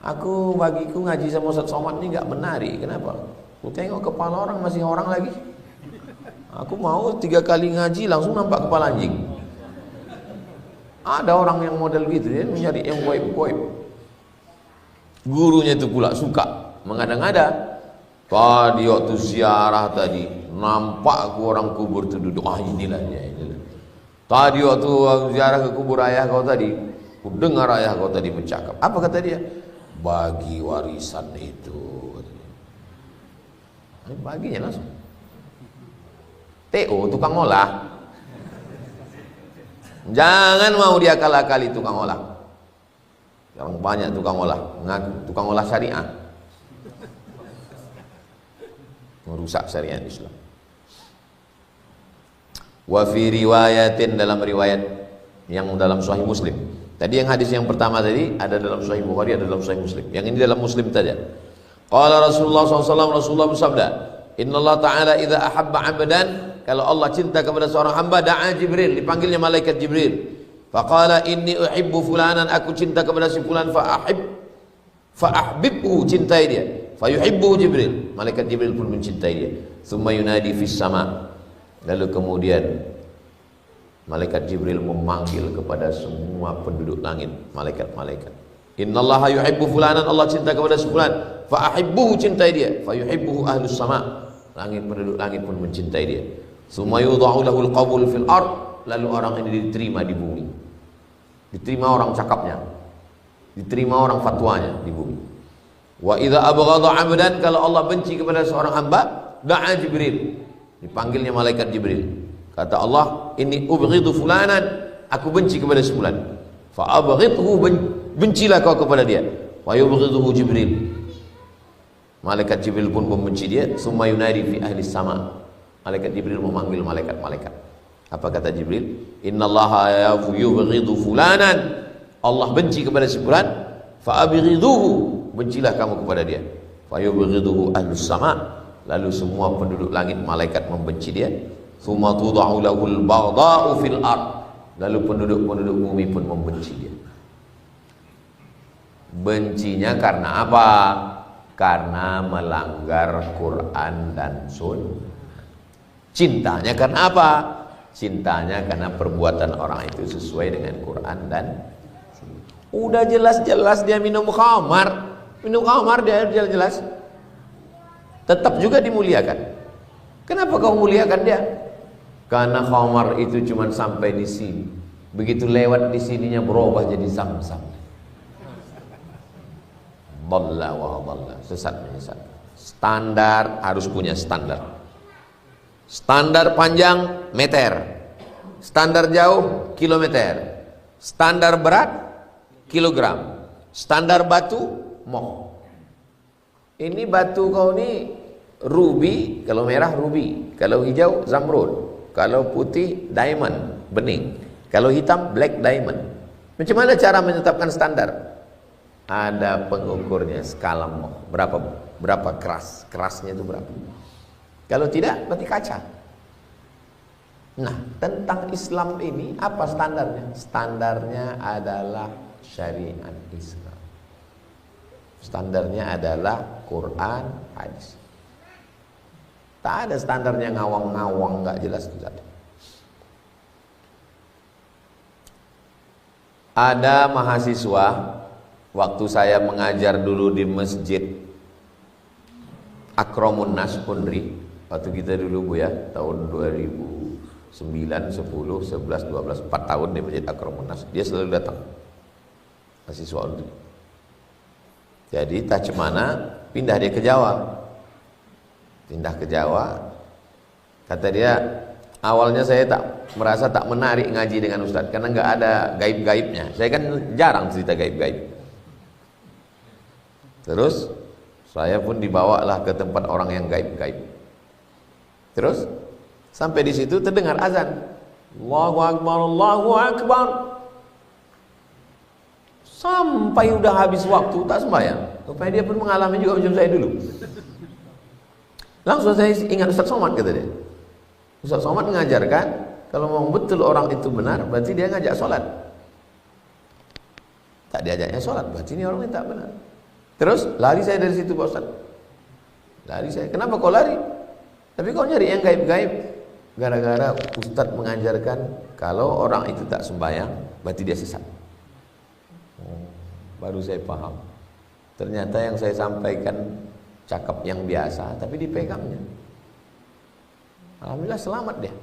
Bagiku ngaji sama Ustaz Somad ini gak menarik. Kenapa? Aku tengok kepala orang masih orang lagi. Aku mau 3 kali ngaji langsung nampak kepala anjing. Ada orang yang model gitu, dia mencari yang goib-goib. Gurunya itu pula suka mengada-ngada. Tadi waktu ziarah tadi nampak aku orang kubur itu duduk. Inilah dia, inilah. Tadi waktu ziarah ke kubur ayah kau tadi, ku dengar ayah kau tadi bercakap. Apa kata dia? Bagi warisan itu. baginya langsung. TO, tukang olah. Jangan mau diakal-akali tukang olah. Sekarang banyak tukang olah, tukang olah syariah, merusak syariat Islam. Wa fi riwayatin, dalam riwayat yang dalam Sahih Muslim. Tadi yang hadis yang pertama tadi ada dalam Sahih Bukhari, ada dalam Sahih Muslim. Yang ini dalam Muslim saja. Qala Rasulullah SAW, Rasulullah bersabda, Innallaha ta'ala idza ahabba 'abdan, kalau Allah cinta kepada seorang hamba, da'a Jibril, dipanggilnya malaikat Jibril. Faqala inni uhibbu fulanan, aku cinta kepada si fulan, fa'ahbibhu, cintai dia. Fayuhibbu Jibril, malaikat Jibril pun mencintai dia. Tsumma yunadi fis sama, lalu kemudian malaikat Jibril memanggil kepada semua penduduk langit, malaikat-malaikat. Innallaha yuhibbu fulanan, Allah cinta kepada si fulan, fa'ahibbuhu, cintai dia. Fayuhibbuhu ahlus sama, penduduk langit pun mencintai dia. Tsumma yudha'u lahul qabul fil ard, lalu orang ini diterima di bumi, diterima orang cakapnya, diterima orang fatwanya di bumi. Wa idza abghadha 'abdan, kalau Allah benci kepada seorang hamba, da'a Jibril, dipanggilnya malaikat Jibril. Kata Allah, ini ubghidu fulanan, aku benci kepada si fulan. Fa abghidhu, bencilah kau kepada dia. Wa yubghiduhu Jibril, malaikat Jibril pun membenci dia. Summa yunadi fi ahli sama, malaikat Jibril memanggil malaikat-malaikat. Apa kata Jibril? Innallaha yubghidu fulanan, Allah benci kepada si fulan, fa abghiduhu, bencilah kamu kepada dia. Fa yubghiduhu ahlus sama, lalu semua penduduk langit, malaikat membenci dia. Tsumma tud'u lahul baghdha'u fil ard, lalu penduduk-penduduk bumi pun membenci dia. Bencinya karena apa? Karena melanggar Quran dan Sunnah. Cintanya karena apa? Cintanya karena perbuatan orang itu sesuai dengan Quran dan Sunnah. Udah jelas-jelas dia minum khamar, dia jelas-jelas, tetap juga dimuliakan. Kenapa kau muliakan dia? Karena khamar itu cuma sampai di sini, begitu lewat di sininya berubah jadi zam-zam. Dhalla wa dhalla, sesat menyesat. Standar harus punya standar. Standar panjang meter, standar jauh kilometer, standar berat kilogram, standar batu moh. Ini batu kau ini ruby, kalau merah ruby, kalau hijau zamrud, kalau putih diamond bening, kalau hitam black diamond. Macam mana cara menetapkan standar? Ada pengukurnya, skala moh, berapa kerasnya itu berapa. Kalau tidak berarti kaca. Nah, tentang Islam ini apa standarnya? Standarnya adalah syariat Islam. Standarnya adalah Quran, hadis. Tak ada standarnya ngawang-ngawang nggak jelas itu tadi. Ada mahasiswa, waktu saya mengajar dulu di masjid Akramun Nas Pundri, waktu kita dulu Bu ya, tahun 2009, 10, 11, 12, 4 tahun di masjid Akramun Nas, dia selalu datang, mahasiswa Undri. Jadi tak cemana pindah dia ke Jawa. Pindah ke Jawa, kata dia, awalnya saya merasa tak menarik ngaji dengan Ustadz karena nggak ada gaib-gaibnya. Saya kan jarang cerita gaib-gaib. Terus saya pun dibawalah ke tempat orang yang gaib-gaib. Terus sampai di situ terdengar azan, Allahu Akbar, Allahu Akbar. Sampai udah habis waktu tak sembahyang. Supaya dia pun mengalami juga macam saya dulu. Langsung saya ingat Ustaz Somad, kata dia. Ustaz Somad mengajarkan kalau mau betul orang itu benar, berarti dia ngajak sholat. Tak diajaknya sholat, berarti ini orang ini tak benar. Terus lari saya dari situ Pak Ustaz. Lari saya. Kenapa kau lari? Tapi kau nyari yang gaib-gaib. Gara-gara Ustaz mengajarkan kalau orang itu tak sembahyang, berarti dia sesat. Baru saya paham. Ternyata yang saya sampaikan cakap yang biasa, tapi dipegangnya. Alhamdulillah selamat dia.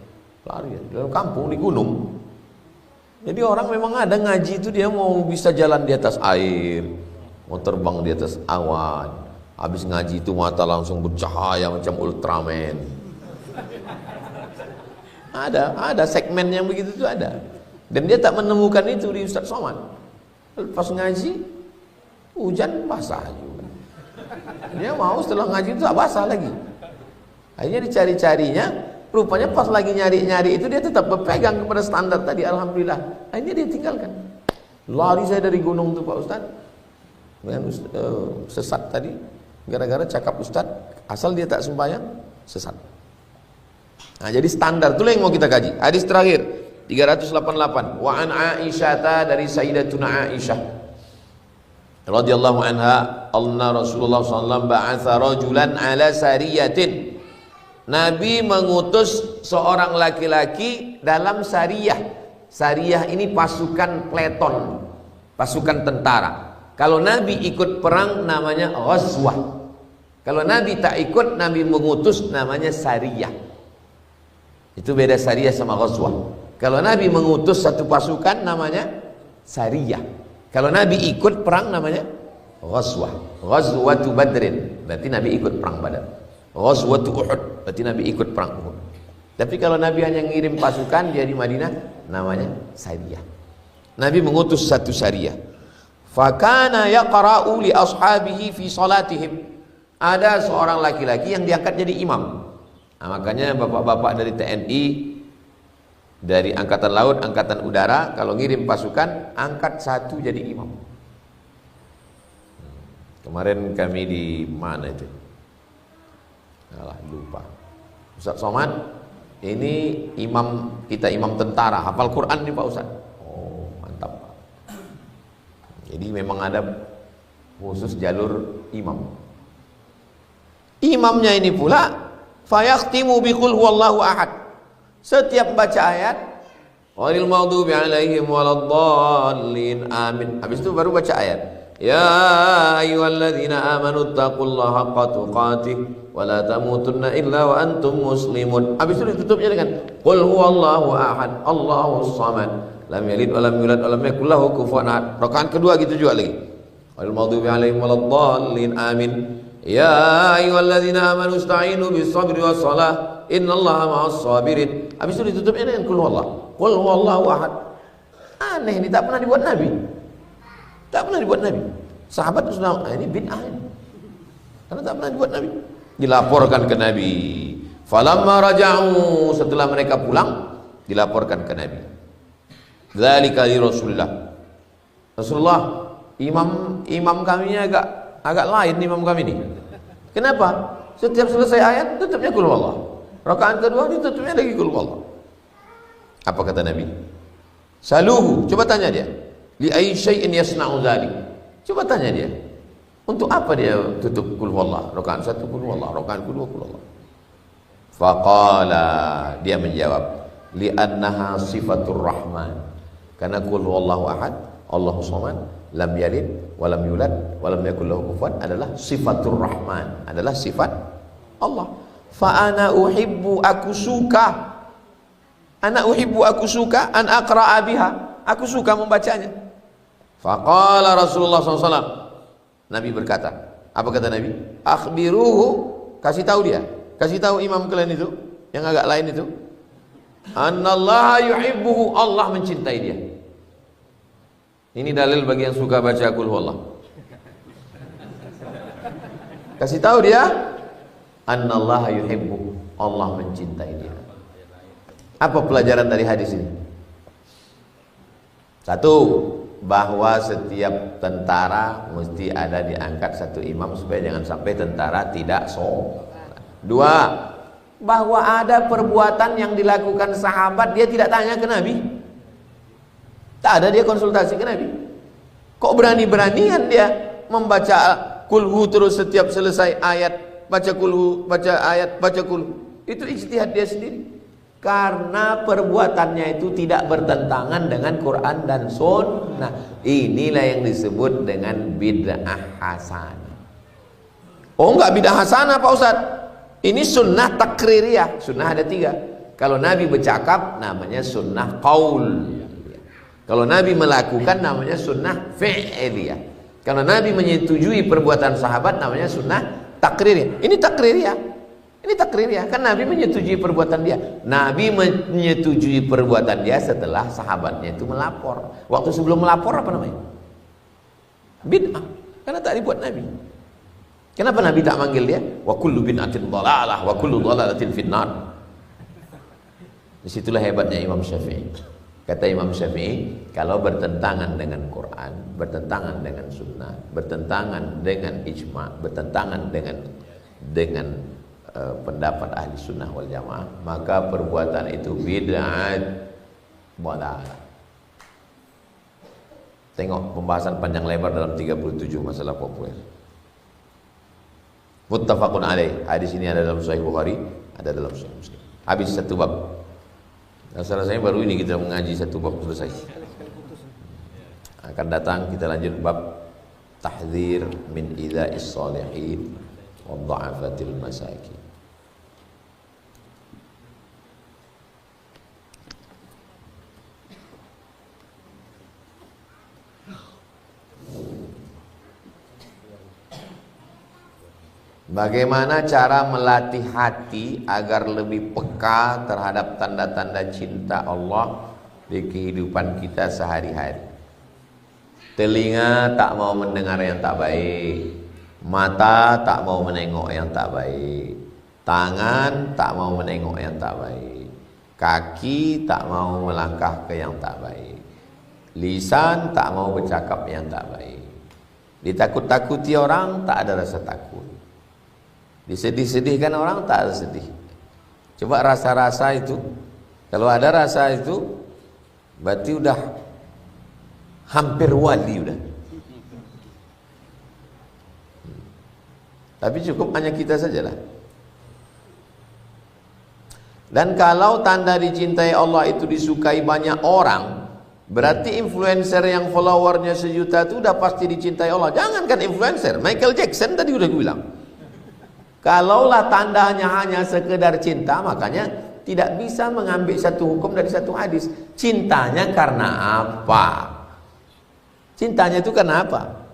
Lari di dalam kampung, di gunung. Jadi orang memang ada ngaji itu dia mau bisa jalan di atas air, mau terbang di atas awan, Habis ngaji itu mata langsung bercahaya macam Ultraman. Ada segmen yang begitu tuh ada. Dan dia tak menemukan itu di Ustaz Somad. Pas ngaji hujan basah juga. Dia mau setelah ngaji itu tak basah lagi. Akhirnya dicari-carinya, rupanya pas lagi nyari-nyari itu dia tetap berpegang kepada standar tadi, alhamdulillah. Akhirnya dia tinggalkan. Lari saya dari gunung tuh Pak Ustaz. Dengan sesat tadi, gara-gara cakap Ustaz, asal dia tak sembahyang, sesat. Nah, jadi standar itulah yang mau kita kaji. Hadis terakhir 388. Wa an Aisyah, dari Sayyidatuna Aisyah radhiyallahu anha, anna Rasulullah sallallahu alaihi wasallam ba'atha rajulan ala sariyatin. Nabi mengutus seorang laki-laki dalam sariyah. Sariyah ini pasukan peleton, pasukan tentara. Kalau Nabi ikut perang namanya ghazwah. Kalau Nabi tak ikut, Nabi mengutus namanya sariyah. Itu beda sariyah sama ghazwah. Kalau Nabi mengutus satu pasukan namanya sariyah. Kalau Nabi ikut perang namanya ghazwah. Ghazwatu Badrin, berarti Nabi ikut perang Badar. Ghazwatu Uhud, berarti Nabi ikut perang Uhud. Tapi kalau Nabi hanya ngirim pasukan, dia di Madinah, namanya sariyah. Nabi mengutus satu sariyah. Fakana yaqra'u li ashabihi fi salatihim. Ada seorang laki-laki yang diangkat jadi imam. Nah, makanya bapak-bapak dari TNI, dari Angkatan Laut, Angkatan Udara, kalau ngirim pasukan, angkat satu jadi imam. Kemarin kami di mana itu? Alah, lupa. Ustaz Somad, ini imam kita, imam tentara, hafal Quran nih Pak Ustaz. Oh, mantap Pak. Jadi memang ada khusus jalur imam. Imamnya ini pula fayakhtimu biqul huwallahu ahad. Setiap baca ayat ghairil maghdubi alaihim waladdallin amin, habis itu baru baca ayat ya ayyuhalladzina amanu taqullaha haqqa tuqatih wa la tamutunna illa wa antum muslimun. Habis itu ditutupnya dengan qul huwallahu ahad Allahus samad lam yalid wa lam yulad wa lam yakul lahu kufuwan ahad. Rakaat kedua gitu juga lagi ghairil maghdubi alaihim waladdallin amin ya ayyuhalladzina amanu ista'inu bis sabri was salah innallaha ma'as sabirin. Habis itu ditutupnya dengan qul huwallahu ahad. Aneh, ini tak pernah dibuat Nabi. Tak pernah dibuat Nabi. Sahabat sudah, ini bid'ah ini. Karena tak pernah dibuat Nabi. Dilaporkan ke Nabi. Falamma raja'u, setelah mereka pulang, dilaporkan ke Nabi. Dzalika li Rasulillah. Rasulullah, imam kami agak lain imam kami ini. Kenapa? Setiap selesai ayat tutupnya qul huwallah. Rakaat kedua ditutupnya lagi qul huwallah. Apa kata Nabi? Saluhu, coba tanya dia. Li ayyi syai'in yasna'u dzalik. Coba tanya dia. Untuk apa dia tutup qul huwallah? Rakaat satu qul huwallah, rakaat kedua qul huwallah. Faqala, dia menjawab, li annaha sifatur rahman. Karena qul huwallahu ahad, Allahus samad, lam yalid wa lam yulad wa lam yakul lahu kufuwan adalah sifatur rahman, adalah sifat Allah. Fa ana uhibbu, aku suka, ana uhibbu, aku suka an aqra'a biha, aku suka membacanya. Faqala Rasulullah SAW, Nabi berkata, apa kata Nabi? Akhbiruhu, kasih tahu dia, kasih tahu imam kalian itu yang agak lain itu, annallaha yuhibbuhu, Allah mencintai dia. Ini dalil bagi yang suka baca qul huwallah. Kasih tahu dia, annallaha yuhibbu, Allah mencintai dia. Apa pelajaran dari hadis ini? Satu, bahwa setiap tentara mesti ada diangkat satu imam supaya jangan sampai tentara tidak sholat. Dua, bahwa ada perbuatan yang dilakukan sahabat dia tidak tanya ke Nabi. Tak ada dia konsultasi ke Nabi. Kok berani-beranian dia membaca kulhu terus setiap selesai ayat, baca kulhu, baca ayat, baca kulhu. Itu ijtihad dia sendiri. Karena perbuatannya itu tidak bertentangan dengan Quran dan Sunnah. Inilah yang disebut dengan bid'ah hasanah. Oh, enggak bid'ah hasanah Pak Ustaz. Ini sunnah takririyah. Sunnah ada 3. Kalau Nabi bercakap namanya sunnah qaul. Kalau Nabi melakukan namanya sunnah fi'liyah. Karena Nabi menyetujui perbuatan sahabat namanya sunnah takririah. Ini takririah. Ini takririah. Kan Nabi menyetujui perbuatan dia. Nabi menyetujui perbuatan dia setelah sahabatnya itu melapor. Waktu sebelum melapor apa namanya? Bid'ah. Karena tak dibuat Nabi. Kenapa Nabi tak manggil dia? Wa kullu bid'atin dhalalah wa kullu dhalalatin finnar. Disitulah hebatnya Imam Syafi'i. Kata Imam Syafi'i, kalau bertentangan dengan Quran, bertentangan dengan sunnah, bertentangan dengan ijma', bertentangan dengan pendapat ahli sunnah wal jamaah, maka perbuatan itu bid'at dhalalah. Tengok pembahasan panjang lebar dalam 37 masalah populer. Muttafaqun alaih. Hadis ini ada dalam Sahih Bukhari, ada dalam Sahih Muslim. Habis satu bab. Rasanya baru ini kita mengaji satu bab selesai. Akan datang kita lanjut bab tahdzir min idza'is shalihin wa dha'afatil masakin. Bagaimana cara melatih hati agar lebih peka terhadap tanda-tanda cinta Allah di kehidupan kita sehari-hari? Telinga tak mau mendengar yang tak baik, mata tak mau menengok yang tak baik, tangan tak mau menengok yang tak baik, kaki tak mau melangkah ke yang tak baik, lisan tak mau bercakap yang tak baik. Ditakut-takuti orang tak ada rasa takut, disedih-sedihkan orang tak ada sedih. Coba rasa-rasa itu, kalau ada rasa itu berarti udah hampir wali udah. Tapi cukup hanya kita sajalah. Dan kalau tanda dicintai Allah itu disukai banyak orang, berarti influencer yang followernya 1 juta itu udah pasti dicintai Allah. Jangankan influencer, Michael Jackson tadi udah gue bilang. Kalaulah tandanya hanya sekedar cinta, makanya tidak bisa mengambil satu hukum dari satu hadis. Cintanya karena apa? Cintanya itu karena apa?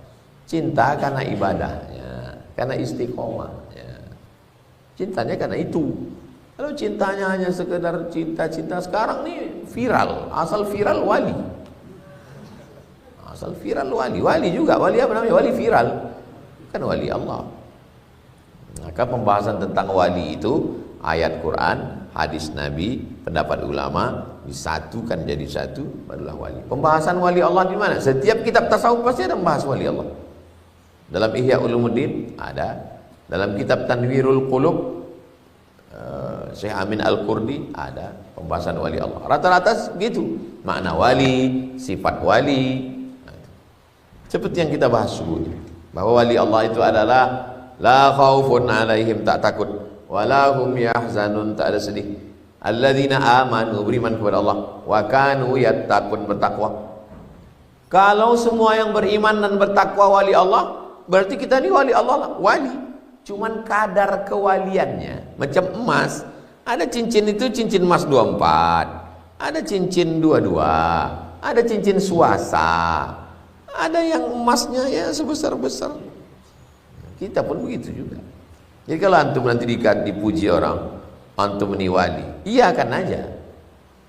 Cinta karena ibadahnya, karena istiqomahnya. Cintanya karena itu. Kalau cintanya hanya sekedar cinta-cinta, sekarang nih viral, asal viral wali. Asal viral wali, wali juga, wali apa namanya? Wali viral. Kan wali Allah. Maka pembahasan tentang wali itu ayat Quran, hadis Nabi, pendapat ulama disatukan jadi satu, barulah wali. Pembahasan wali Allah di mana? Setiap kitab tasawuf pasti ada membahas wali Allah. Dalam Ihya Ulumuddin ada, dalam kitab Tanwirul Qulub Syekh Amin Al-Qurdi ada pembahasan wali Allah. Rata-rata gitu, makna wali, sifat wali. Seperti yang kita bahas sebelumnya, bahwa wali Allah itu adalah la khaufun alaihim, tak takut, wala hum yahzanun, tak ada sedih, alladzina amanu, beriman kepada Allah, wa kanu yattaqun, bertakwa. Kalau semua yang beriman dan bertakwa wali Allah, berarti kita ini wali Allah lah, wali. Cuman kadar kewaliannya macam emas, ada cincin itu cincin emas 24, ada cincin 22, ada cincin suasa, ada yang emasnya ya sebesar-besar. Kita pun begitu juga. Jadi kalau antum nanti dipuji orang, antum ini wali, iya kan aja.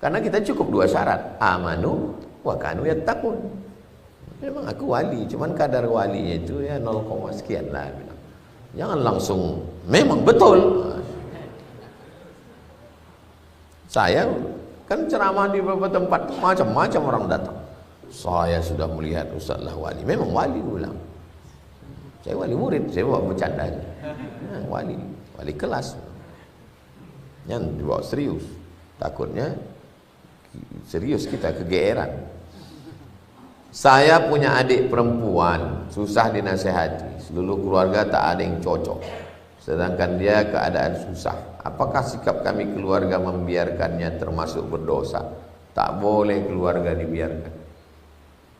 Karena kita cukup 2 syarat, amanu wa kanu yattaqun. Memang aku wali, cuman kadar walinya itu ya 0, sekian lah. Jangan langsung memang betul. Saya kan ceramah di beberapa tempat, macam-macam orang datang. Saya sudah melihat Ustaz lah wali, memang wali, gue bilang. Saya wali murid, saya bawa bercanda aja. Wali kelas. Yang dibawa serius. Takutnya serius kita kegeeran. Saya punya adik perempuan, susah dinasehati. Seluruh keluarga tak ada yang cocok. Sedangkan dia keadaan susah. Apakah sikap kami keluarga membiarkannya termasuk berdosa? Tak boleh keluarga dibiarkan.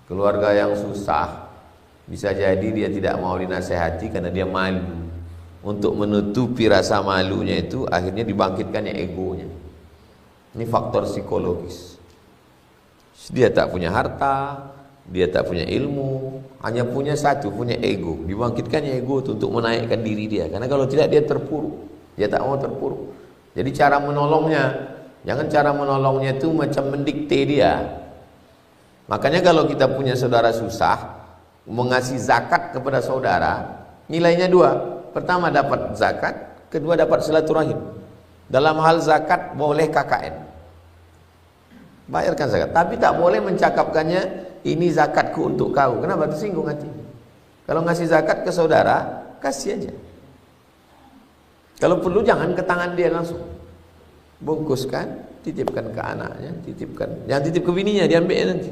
Keluarga yang susah, bisa jadi dia tidak mau dinasehati karena dia malu. Untuk menutupi rasa malunya itu, akhirnya dibangkitkannya egonya. Ini faktor psikologis. Dia tak punya harta, Dia tak punya ilmu, hanya punya satu, punya ego. Dibangkitkannya ego itu untuk menaikkan diri dia. Karena kalau tidak dia terpuruk. Dia tak mau terpuruk. Jadi cara menolongnya, jangan cara menolongnya itu macam mendikte dia. Makanya kalau kita punya saudara susah, mengasih zakat kepada saudara, nilainya dua. Pertama dapat zakat, kedua dapat silaturahim. Dalam hal zakat boleh KKN, bayarkan zakat, tapi tak boleh mencakapkannya ini zakatku untuk kau. Kenapa? Tersinggung hati. Kalau ngasih zakat ke saudara, kasih aja. Kalau perlu jangan ke tangan dia langsung, bungkuskan, titipkan ke anaknya, titipkan, jangan titip ke bininya, diambil nanti.